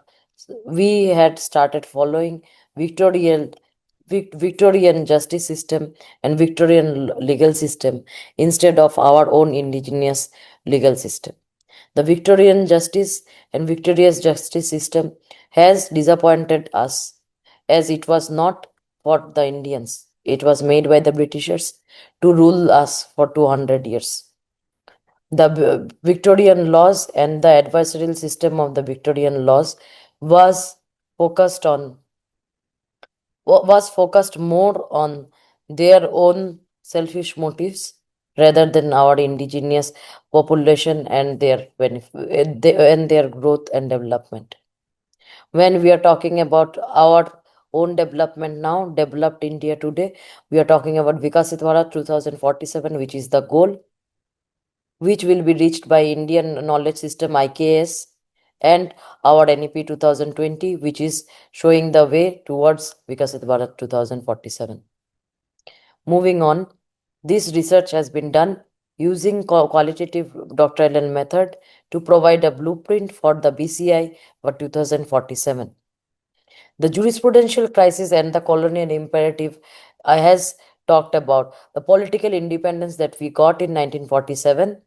we had started following Victorian justice system and Victorian legal system instead of our own indigenous legal system. The Victorian justice and victorious justice system has disappointed us, as it was not for the Indians. It was made by the Britishers to rule us for 200 years. The Victorian laws and the adversarial system of the Victorian laws was focused more on their own selfish motives rather than our indigenous population and their and their growth and development. When we are talking about our own development now, developed India today, we are talking about Viksit Bharat 2047, which is the goal, which will be reached by Indian Knowledge System IKS and our NEP 2020, which is showing the way towards Viksit Bharat 2047. Moving on, this research has been done using qualitative doctrinal method to provide a blueprint for the BCI for 2047. The jurisprudential crisis and the colonial imperative has talked about the political independence that we got in 1947,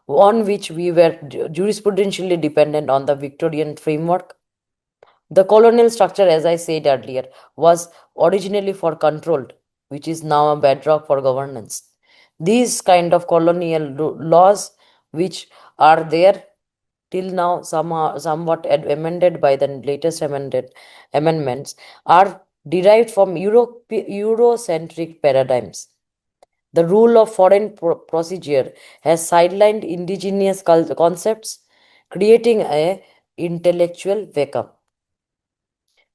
on which we were jurisprudentially dependent on the Victorian framework. The colonial structure, as I said earlier, was originally for controlled, which is now a bedrock for governance. These kind of colonial laws, which are there till now, somewhat amended by the latest amendments, are derived from Eurocentric paradigms. The rule of foreign procedure has sidelined indigenous concepts, creating a intellectual vacuum.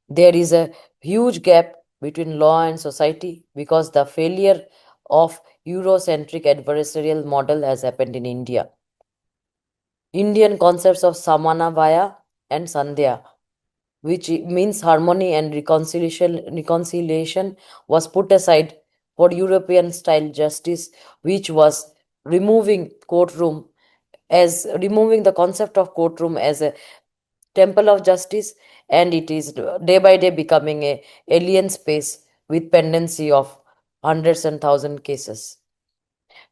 There is a huge gap between law and society because the failure of Eurocentric adversarial model has happened in India. Indian concepts of samana vaya and sandhya, which means harmony and reconciliation, was put aside for European style justice, which was removing the concept of courtroom as a temple of justice, and it is day by day becoming a alien space with pendency of hundreds and thousand cases.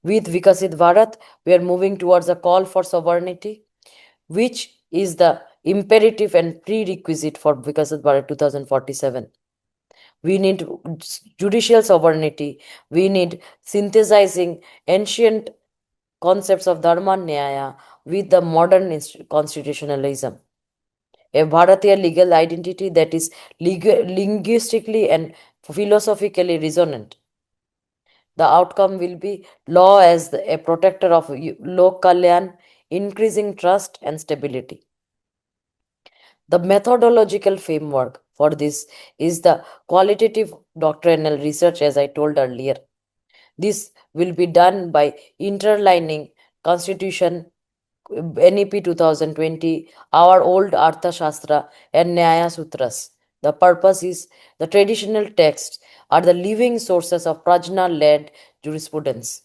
With Viksit Bharat, we are moving towards a call for sovereignty, which is the imperative and prerequisite for Viksit Bharat 2047. We need judicial sovereignty. We need synthesizing ancient concepts of Dharma Nyaya with the modern constitutionalism. A Bharatiya legal identity that is linguistically and philosophically resonant. The outcome will be law as a protector of Lok Kalyan, increasing trust and stability. The methodological framework for this is the qualitative doctrinal research, as I told earlier. This will be done by interlining Constitution, NEP 2020, our old Artha Shastra, and Nyaya Sutras The purpose is the traditional texts are the living sources of prajna-led jurisprudence.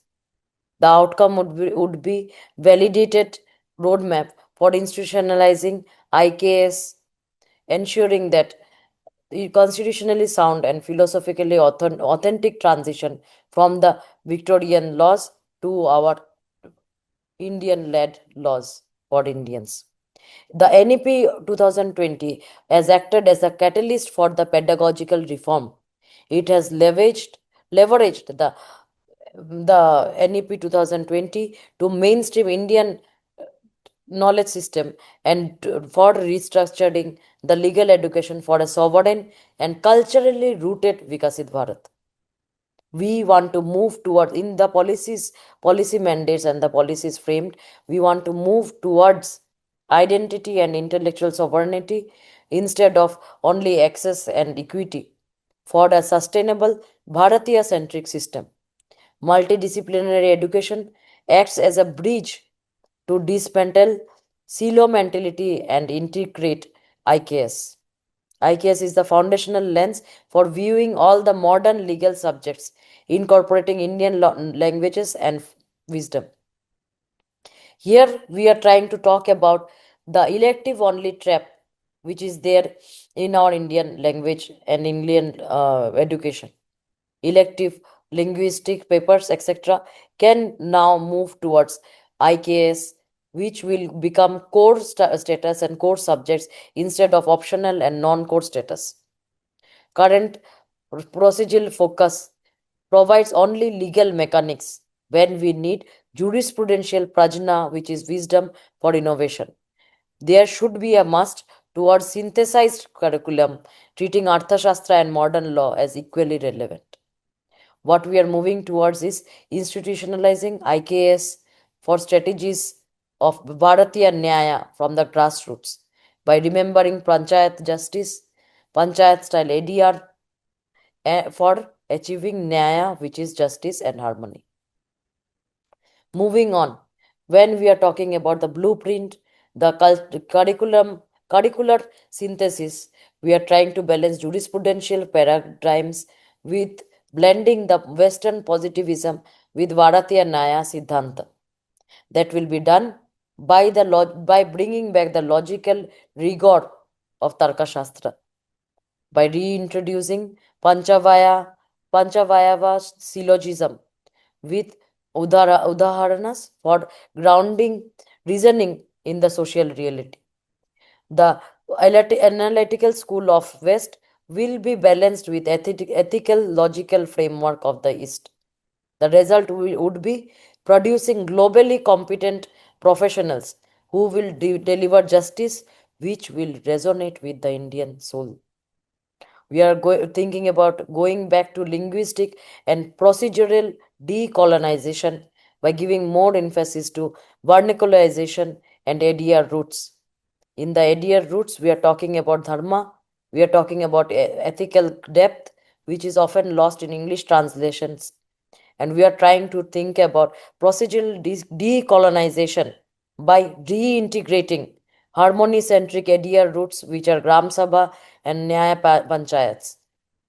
The outcome would be validated roadmap for institutionalizing IKS, ensuring that the constitutionally sound and philosophically authentic transition from the Victorian laws to our Indian-led laws for Indians. The NEP 2020 has acted as a catalyst for the pedagogical reform. It has leveraged the NEP 2020 to mainstream Indian knowledge system and for restructuring the legal education for a sovereign and culturally rooted Viksit Bharat. We want to move toward in the policy mandates and the policies framed, we want to move towards identity and intellectual sovereignty instead of only access and equity for a sustainable Bharatiya centric system. Multidisciplinary education acts as a bridge to dismantle silo mentality and integrate IKS. IKS is the foundational lens for viewing all the modern legal subjects, incorporating Indian languages and wisdom. Here we are trying to talk about the elective only trap which is there in our Indian language and Indian education. Elective linguistic papers, etc., can now move towards IKS, which will become core status and core subjects instead of optional and non-core status. Current procedural focus provides only legal mechanics when we need jurisprudential prajna, which is wisdom for innovation. There should be a must towards synthesized curriculum treating Arthashastra and modern law as equally relevant. What we are moving towards is institutionalizing IKS for strategies of Bharatiya Nyaya from the grassroots by remembering Panchayat justice, Panchayat style ADR for achieving Nyaya, which is justice and harmony. Moving on, when we are talking about the blueprint, the curricular synthesis, we are trying to balance jurisprudential paradigms with blending the Western positivism with Bharatiya Nyaya Siddhanta. That will be done by bringing back the logical rigor of Tarka Shastra, by reintroducing Panchavayava syllogism with udaharanas for grounding reasoning in the social reality. The analytical school of West will be balanced with ethical logical framework of the East. The result would be producing globally competent professionals who will deliver justice which will resonate with the Indian soul. We are thinking about going back to linguistic and procedural decolonization by giving more emphasis to vernacularization and ADR roots. In the ADR roots, we are talking about dharma, we are talking about ethical depth, which is often lost in English translations. And we are trying to think about procedural decolonization by reintegrating harmony-centric ADR roots, which are Gram Sabha and Nyaya Panchayats.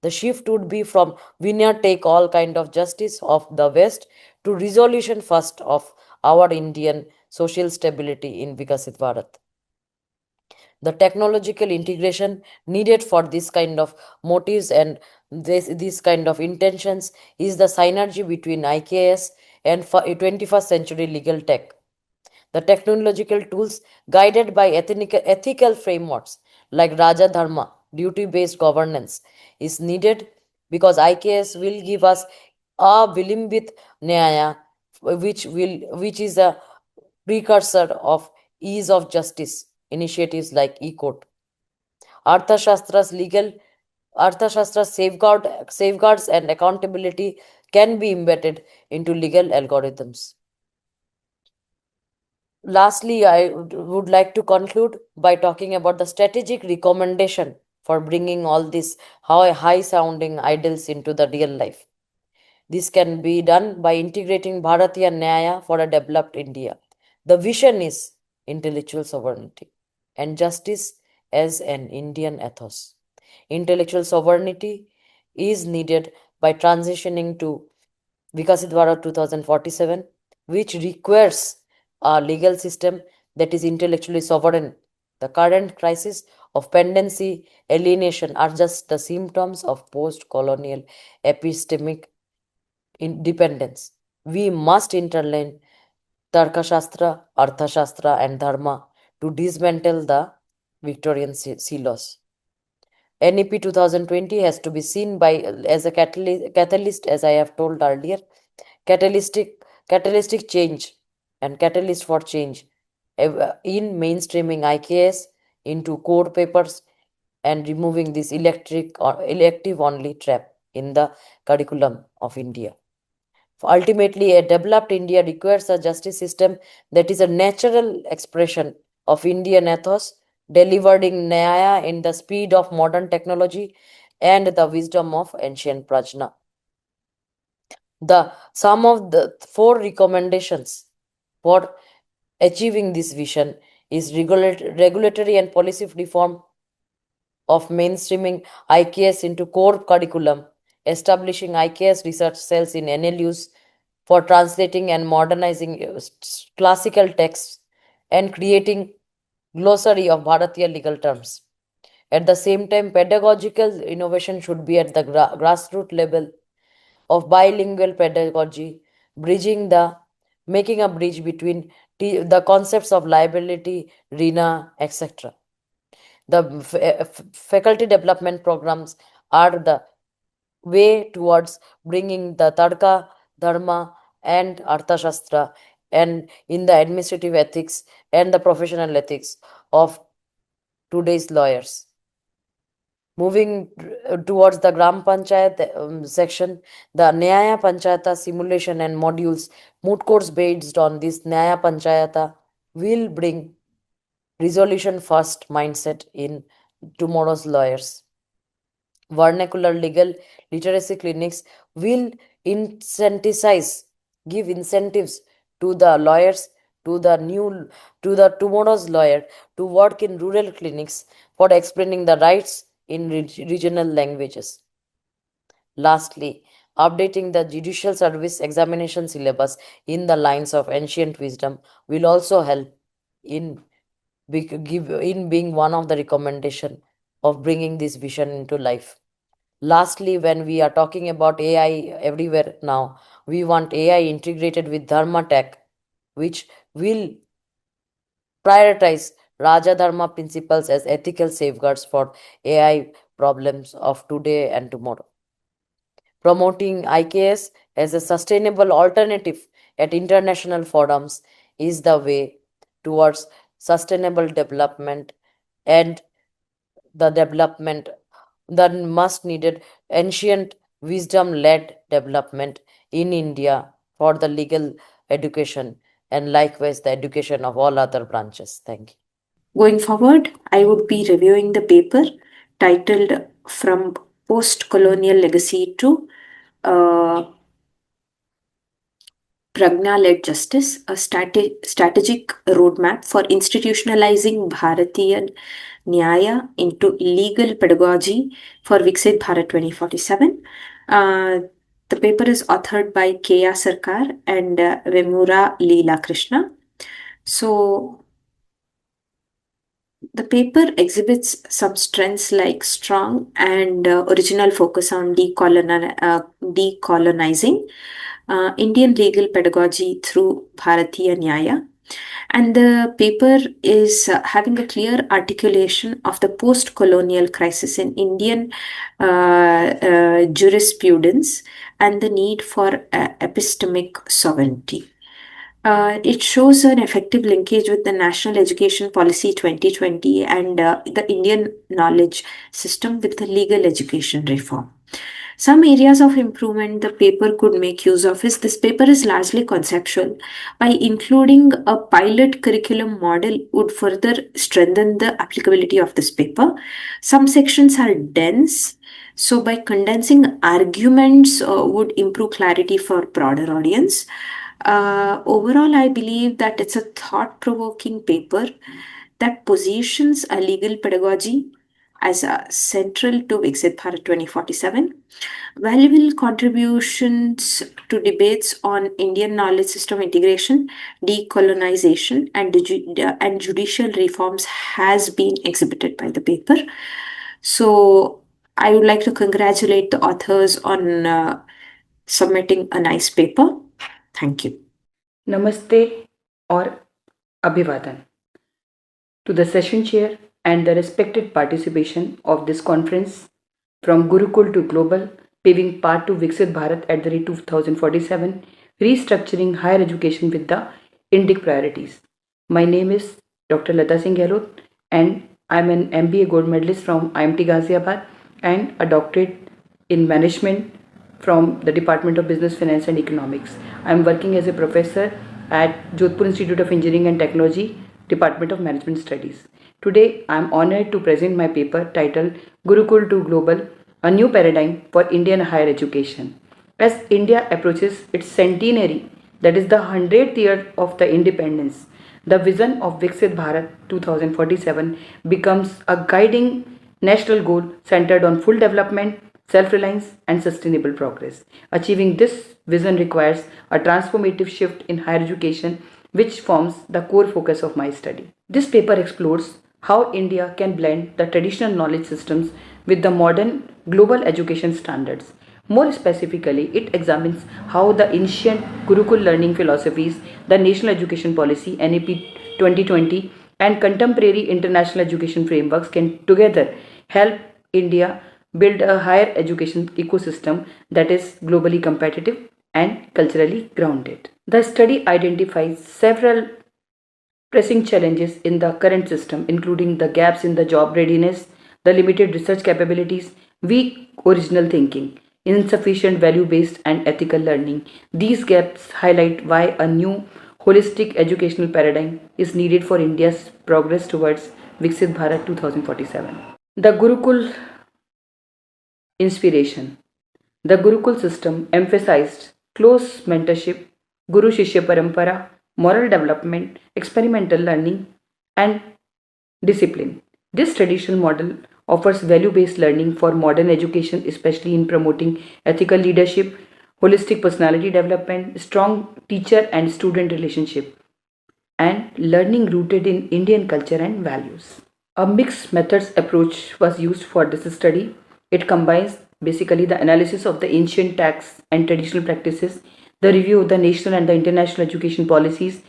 The shift would be from winner take all kind of justice of the West to resolution first of our Indian social stability in Viksit Bharat. The technological integration needed for this kind of motives and this kind of intentions is the synergy between IKS and 21st century legal tech. The technological tools guided by ethical frameworks like Raja Dharma, duty-based governance is needed because IKS will give us a Vilimbit Nyaya, which is a precursor of ease of justice initiatives like e-court. Arthashastra's safeguards and accountability can be embedded into legal algorithms. Lastly, I would like to conclude by talking about the strategic recommendation for bringing all these high sounding ideals into the real life. This can be done by integrating Bharatiya Nyaya for a developed India. The vision is intellectual sovereignty and justice as an Indian ethos. intellectual sovereignty is needed by transitioning to Viksit Bharat 2047, which requires a legal system that is intellectually sovereign. The current crisis of pendency alienation are just the symptoms of post-colonial epistemic independence. We must interline Tarkashastra, Arthashastra, and Dharma to dismantle the Victorian silos. NEP 2020 has to be seen as a catalyst, as I have told earlier, catalytic change and catalyst for change in mainstreaming IKS into core papers and removing this elective only trap in the curriculum of India. Ultimately, a developed India requires a justice system that is a natural expression of Indian ethos, delivering Nyaya in the speed of modern technology and the wisdom of ancient Prajna. The sum of the 4 recommendations for achieving this vision is regulatory and policy reform of mainstreaming IKS into core curriculum, establishing IKS research cells in NLUs for translating and modernizing classical texts, and creating glossary of Bharatiya legal terms. At the same time, pedagogical innovation should be at the grassroots level of bilingual pedagogy, making a bridge between the concepts of liability, RINA, etc. The faculty development programs are the way towards bringing the Tarka, Dharma, and Arthashastra and in the administrative ethics and the professional ethics of today's lawyers. Moving towards the Gram Panchayat section, the Nyaya Panchayata simulation and modules, moot courts based on this Nyaya Panchayata will bring resolution first mindset in tomorrow's lawyers. Vernacular legal literacy clinics will give incentives to the lawyers, to the tomorrow's lawyer to work in rural clinics for explaining the rights in regional languages. Lastly, updating the judicial service examination syllabus in the lines of ancient wisdom will also help in being one of the recommendation of bringing this vision into life. Lastly, when we are talking about AI everywhere now, we want AI integrated with Dharma tech, which will prioritize Raja Dharma principles as ethical safeguards for AI problems of today and tomorrow. Promoting IKS as a sustainable alternative at international forums is the way towards sustainable development and the development, the much needed ancient wisdom led development in India for the legal education and likewise the education of all other branches. Thank you. Going forward, I would be reviewing the paper titled From Post-Colonial Legacy to Pragna-led Justice, a strategic roadmap for institutionalizing Bharatiya Nyaya into legal pedagogy for Viksit Bharat 2047. The paper is authored by Keya Sarkar and Vemura Leela Krishna. So, the paper exhibits some strengths like strong and original focus on decolonizing Indian legal pedagogy through Bharatiya Nyaya. And the paper is having a clear articulation of the post-colonial crisis in Indian jurisprudence and the need for epistemic sovereignty. It shows an effective linkage with the National Education Policy 2020 and the Indian knowledge system with the legal education reform. Some areas of improvement the paper could make use of is this paper is largely conceptual. By including a pilot curriculum model would further strengthen the applicability of this paper. Some sections are dense, so by condensing arguments would improve clarity for broader audience. Overall, I believe that it's a thought-provoking paper that positions a legal pedagogy as central to Viksit Bharat 2047. Valuable contributions to debates on Indian knowledge system integration, decolonization, and judicial reforms has been exhibited by the paper. So, I would like to congratulate the authors on submitting a nice paper. Thank you. Namaste or Abhivadan to the session chair and the respected participation of this conference from Gurukul to Global, paving path to Viksit Bharat at the rate 2047, restructuring higher education with the Indic priorities. My name is Dr. Lata Singh Gehlot and I am an MBA gold medalist from IMT Ghaziabad and a doctorate in management from the Department of Business, Finance and Economics. I am working as a professor at Jodhpur Institute of Engineering and Technology, Department of Management Studies. Today, I am honored to present my paper titled Gurukul to Global, a new paradigm for Indian higher education. As India approaches its centenary, that is the 100th year of the independence, the vision of Viksit Bharat 2047 becomes a guiding national goal centered on full development, self-reliance and sustainable progress. Achieving this vision requires a transformative shift in higher education, which forms the core focus of my study. This paper explores how India can blend the traditional knowledge systems with the modern global education standards. More specifically, it examines how the ancient Gurukul learning philosophies, the National Education Policy (NEP 2020), and contemporary international education frameworks can together help India build a higher education ecosystem that is globally competitive and culturally grounded. The study identifies several pressing challenges in the current system, including the gaps in the job readiness, the limited research capabilities, weak original thinking, insufficient value-based and ethical learning. These gaps highlight why a new holistic educational paradigm is needed for India's progress towards Viksit Bharat 2047. The Gurukul inspiration. The Gurukul system emphasized close mentorship, Guru Shishya Parampara, moral development, experimental learning, and discipline. This traditional model offers value based learning for modern education, especially in promoting ethical leadership, holistic personality development, strong teacher and student relationship, and learning rooted in Indian culture and values. A mixed methods approach was used for this study. It combines basically the analysis of the ancient texts and traditional practices, the review of the national and the international education policies,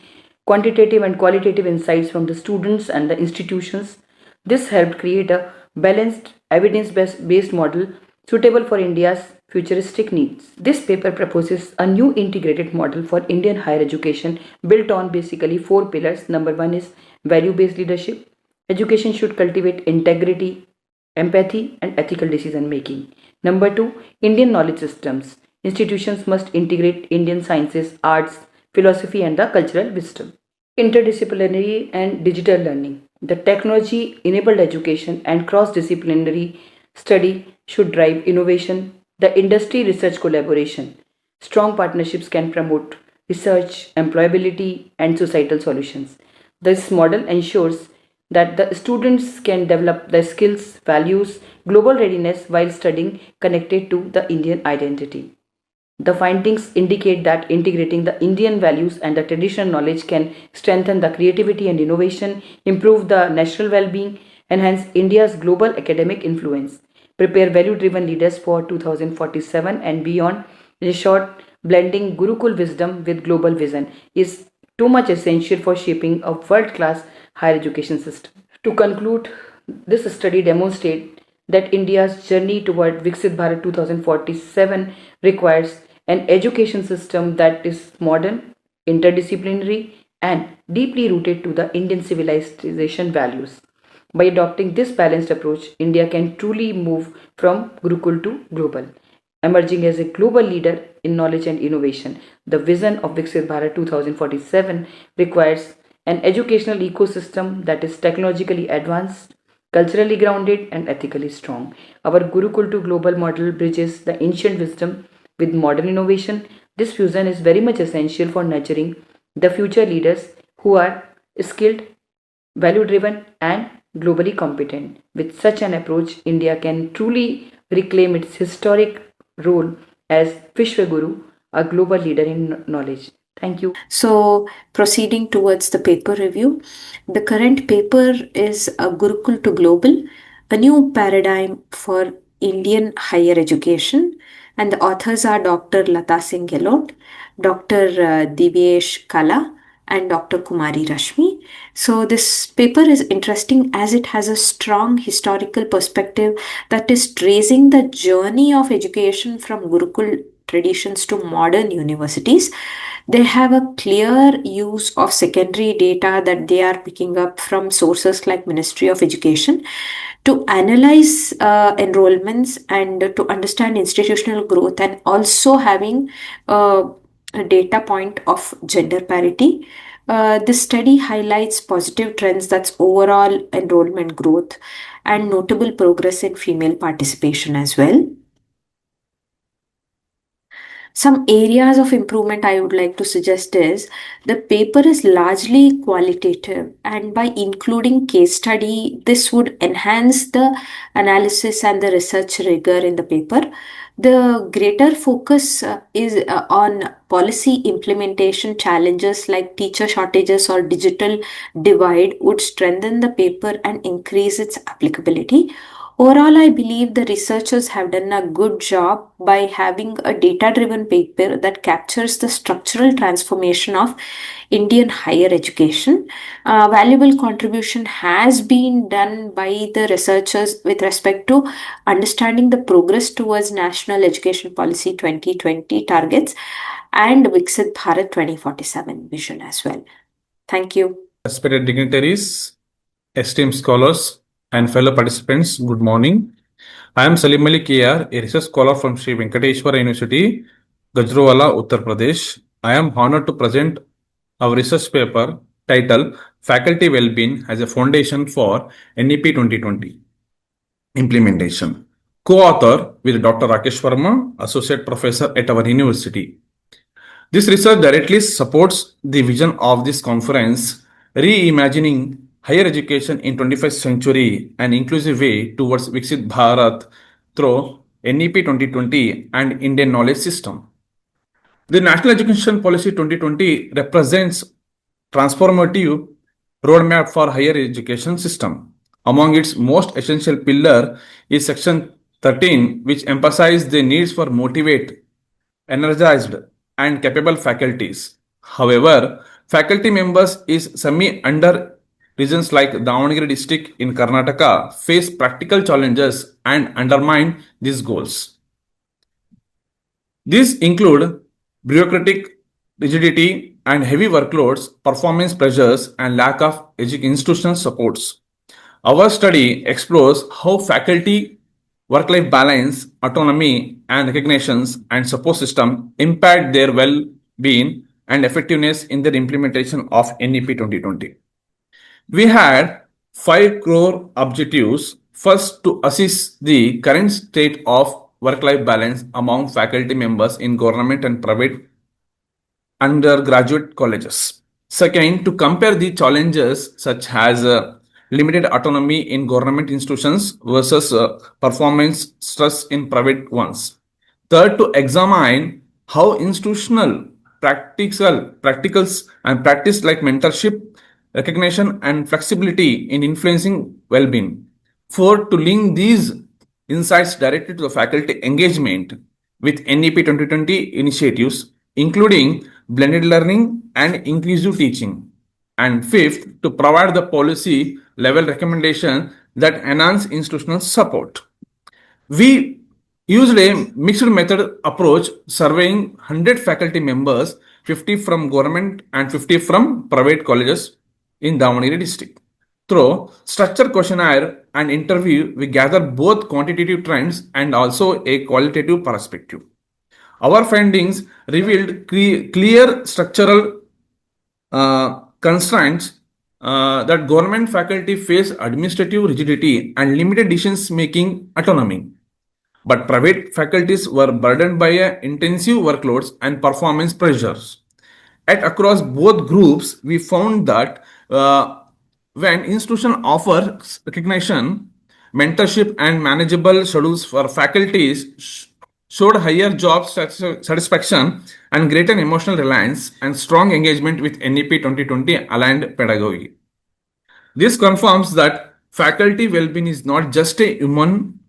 quantitative and qualitative insights from the students and the institutions. This helped create a balanced, evidence-based model suitable for India's futuristic needs. This paper proposes a new integrated model for Indian higher education built on basically four pillars. Number one is value-based leadership. Education should cultivate integrity, empathy, and ethical decision making. Number two, Indian knowledge systems. Institutions must integrate Indian sciences, arts, philosophy, and the cultural wisdom. Interdisciplinary and digital learning. The technology enabled education and cross disciplinary study should drive innovation, the industry research collaboration. Strong partnerships can promote research, employability, and societal solutions. This model ensures that the students can develop their skills, values, global readiness while studying connected to the Indian identity. The findings indicate that integrating the Indian values and the traditional knowledge can strengthen the creativity and innovation, improve the national well-being, enhance India's global academic influence, prepare value-driven leaders for 2047 and beyond. In short, blending Gurukul wisdom with global vision is too much essential for shaping a world-class higher education system. To conclude, this study demonstrates that India's journey toward Viksit Bharat 2047 requires an education system that is modern, interdisciplinary, and deeply rooted to the Indian civilization values. By adopting this balanced approach, India can truly move from Gurukul to global, emerging as a global leader in knowledge and innovation. The vision of Viksit Bharat 2047 requires an educational ecosystem that is technologically advanced, culturally grounded, and ethically strong. Our Gurukul to global model bridges the ancient wisdom with modern innovation. This fusion is very much essential for nurturing the future leaders who are skilled, value driven, and globally competent. With such an approach, India can truly reclaim its historic role as Vishwaguru, a global leader in knowledge. Thank you. So, proceeding towards the paper review, the current paper is a Gurukul to Global, a new paradigm for Indian higher education. And the authors are Dr. Lata Singh Gehlot, Dr. Divyesh Kala, and Dr. Kumari Rashmi. So, this paper is interesting as it has a strong historical perspective that is tracing the journey of education from Gurukul traditions to modern universities. They have a clear use of secondary data that they are picking up from sources like Ministry of Education to analyze enrollments and to understand institutional growth, and also having a data point of gender parity. This study highlights positive trends, that's overall enrollment growth and notable progress in female participation as well. Some areas of improvement I would like to suggest is the paper is largely qualitative, and by including case study, this would enhance the analysis and the research rigor in the paper. The greater focus is on policy implementation challenges like teacher shortages or digital divide would strengthen the paper and increase its applicability. Overall, I believe the researchers have done a good job by having a data driven paper that captures the structural transformation of Indian higher education. Valuable contribution has been done by the researchers with respect to understanding the progress towards National Education Policy 2020 targets and Viksit Bharat 2047 vision as well. Thank you. Respected dignitaries, esteemed scholars, and fellow participants, good morning. I am Salim Malik K R, a research scholar from Sri Venkateshwara University, Gajrawala, Uttar Pradesh. I am honored to present our research paper titled Faculty Wellbeing as a Foundation for NEP 2020 Implementation, co-author with Dr. Rakesh Verma, Associate Professor at our university. This research directly supports the vision of this conference, reimagining higher education in 21st century, an inclusive way towards Viksit Bharat through NEP 2020 and Indian knowledge system. The National Education Policy 2020 represents transformative roadmap for higher education system. Among its most essential pillar is Section 13, which emphasizes the needs for motivate, energized, and capable faculties. However, faculty members is semi-under regions like Davanagere district in Karnataka face practical challenges and undermine these goals. These include bureaucratic rigidity and heavy workloads, performance pressures, and lack of institutional supports. Our study explores how faculty work-life balance, autonomy, and recognitions and support system impact their well-being and effectiveness in their implementation of NEP 2020. We had 5 core objectives. First, to assess the current state of work-life balance among faculty members in government and private undergraduate colleges. Second, to compare the challenges such as limited autonomy in government institutions versus performance stress in private ones. Third, to examine how institutional practicals and practice like mentorship, recognition, and flexibility in influencing well-being. Fourth, to link these insights directly to the faculty engagement with NEP 2020 initiatives, including blended learning and inclusive teaching. And fifth, to provide the policy level recommendation that enhance institutional support. We used a mixed method approach, surveying 100 faculty members, 50 from government and 50 from private colleges in Davanagere district. Through structured questionnaire and interview, we gather both quantitative trends and also a qualitative perspective. Our findings revealed clear structural constraints that government faculty face administrative rigidity and limited decision-making autonomy. But private faculties were burdened by intensive workloads and performance pressures. Across both groups, we found that when institution offers recognition, mentorship and manageable schedules for faculties showed higher job satisfaction and greater emotional reliance and strong engagement with NEP 2020 aligned pedagogy. This confirms that faculty well-being is not just a human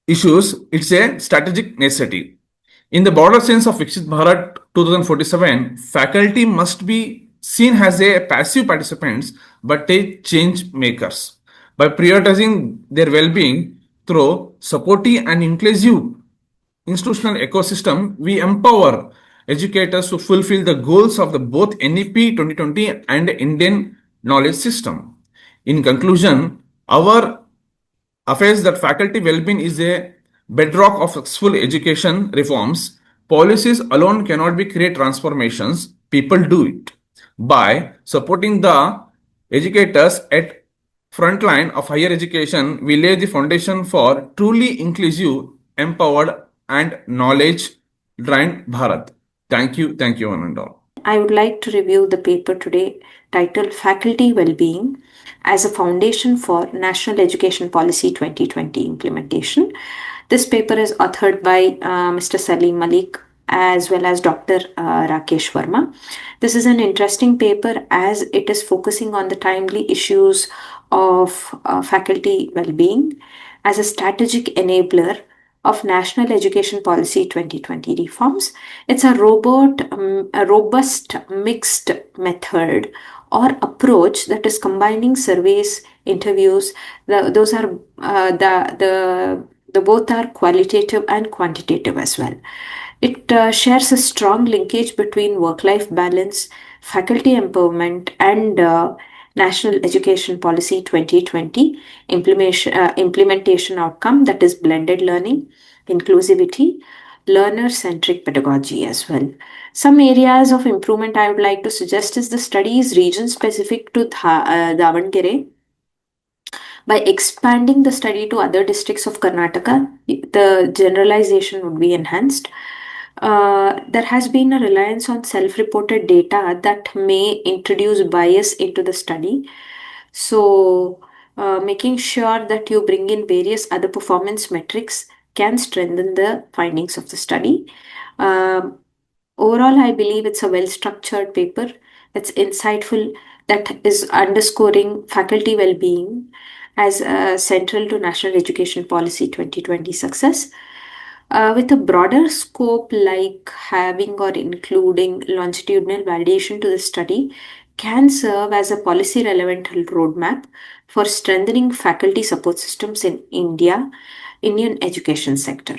issues, it's a strategic necessity. In the broader sense of Viksit Bharat 2047, faculty must be seen as a passive participants but a change makers. By prioritizing their well-being through supportive and inclusive institutional ecosystem, we empower educators to fulfill the goals of the both NEP 2020 and Indian knowledge system. In conclusion, our affirms that faculty well-being is a bedrock of successful education reforms. Policies alone cannot be create transformations. People do it. By supporting the educators at frontline of higher education, we lay the foundation for truly inclusive, empowered, and knowledge-driven Bharat. Thank you, one and all. I would like to review the paper today titled Faculty Wellbeing as a Foundation for National Education Policy 2020 Implementation. This paper is authored by Mr. Salim Malik as well as Dr. Rakesh Verma. This is an interesting paper as it is focusing on the timely issues of faculty well-being as a strategic enabler of National Education Policy 2020 reforms. It's a robust mixed method or approach that is combining surveys, interviews. Those are the both are qualitative and quantitative as well. It shares a strong linkage between work-life balance, faculty empowerment, and National Education Policy 2020 implementation outcome, that is blended learning, inclusivity, learner-centric pedagogy as well. Some areas of improvement I would like to suggest is the study is region-specific to Davangere. By expanding the study to other districts of Karnataka, the generalization would be enhanced. There has been a reliance on self-reported data that may introduce bias into the study. So, making sure that you bring in various other performance metrics can strengthen the findings of the study. Overall, I believe it's a well-structured paper that's insightful, that is underscoring faculty well-being as central to National Education Policy 2020 success. With a broader scope like having or including longitudinal validation to the study can serve as a policy relevant roadmap for strengthening faculty support systems in Indian education sector.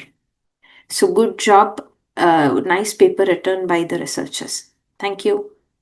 So good job, nice paper written by the researchers. Thank you.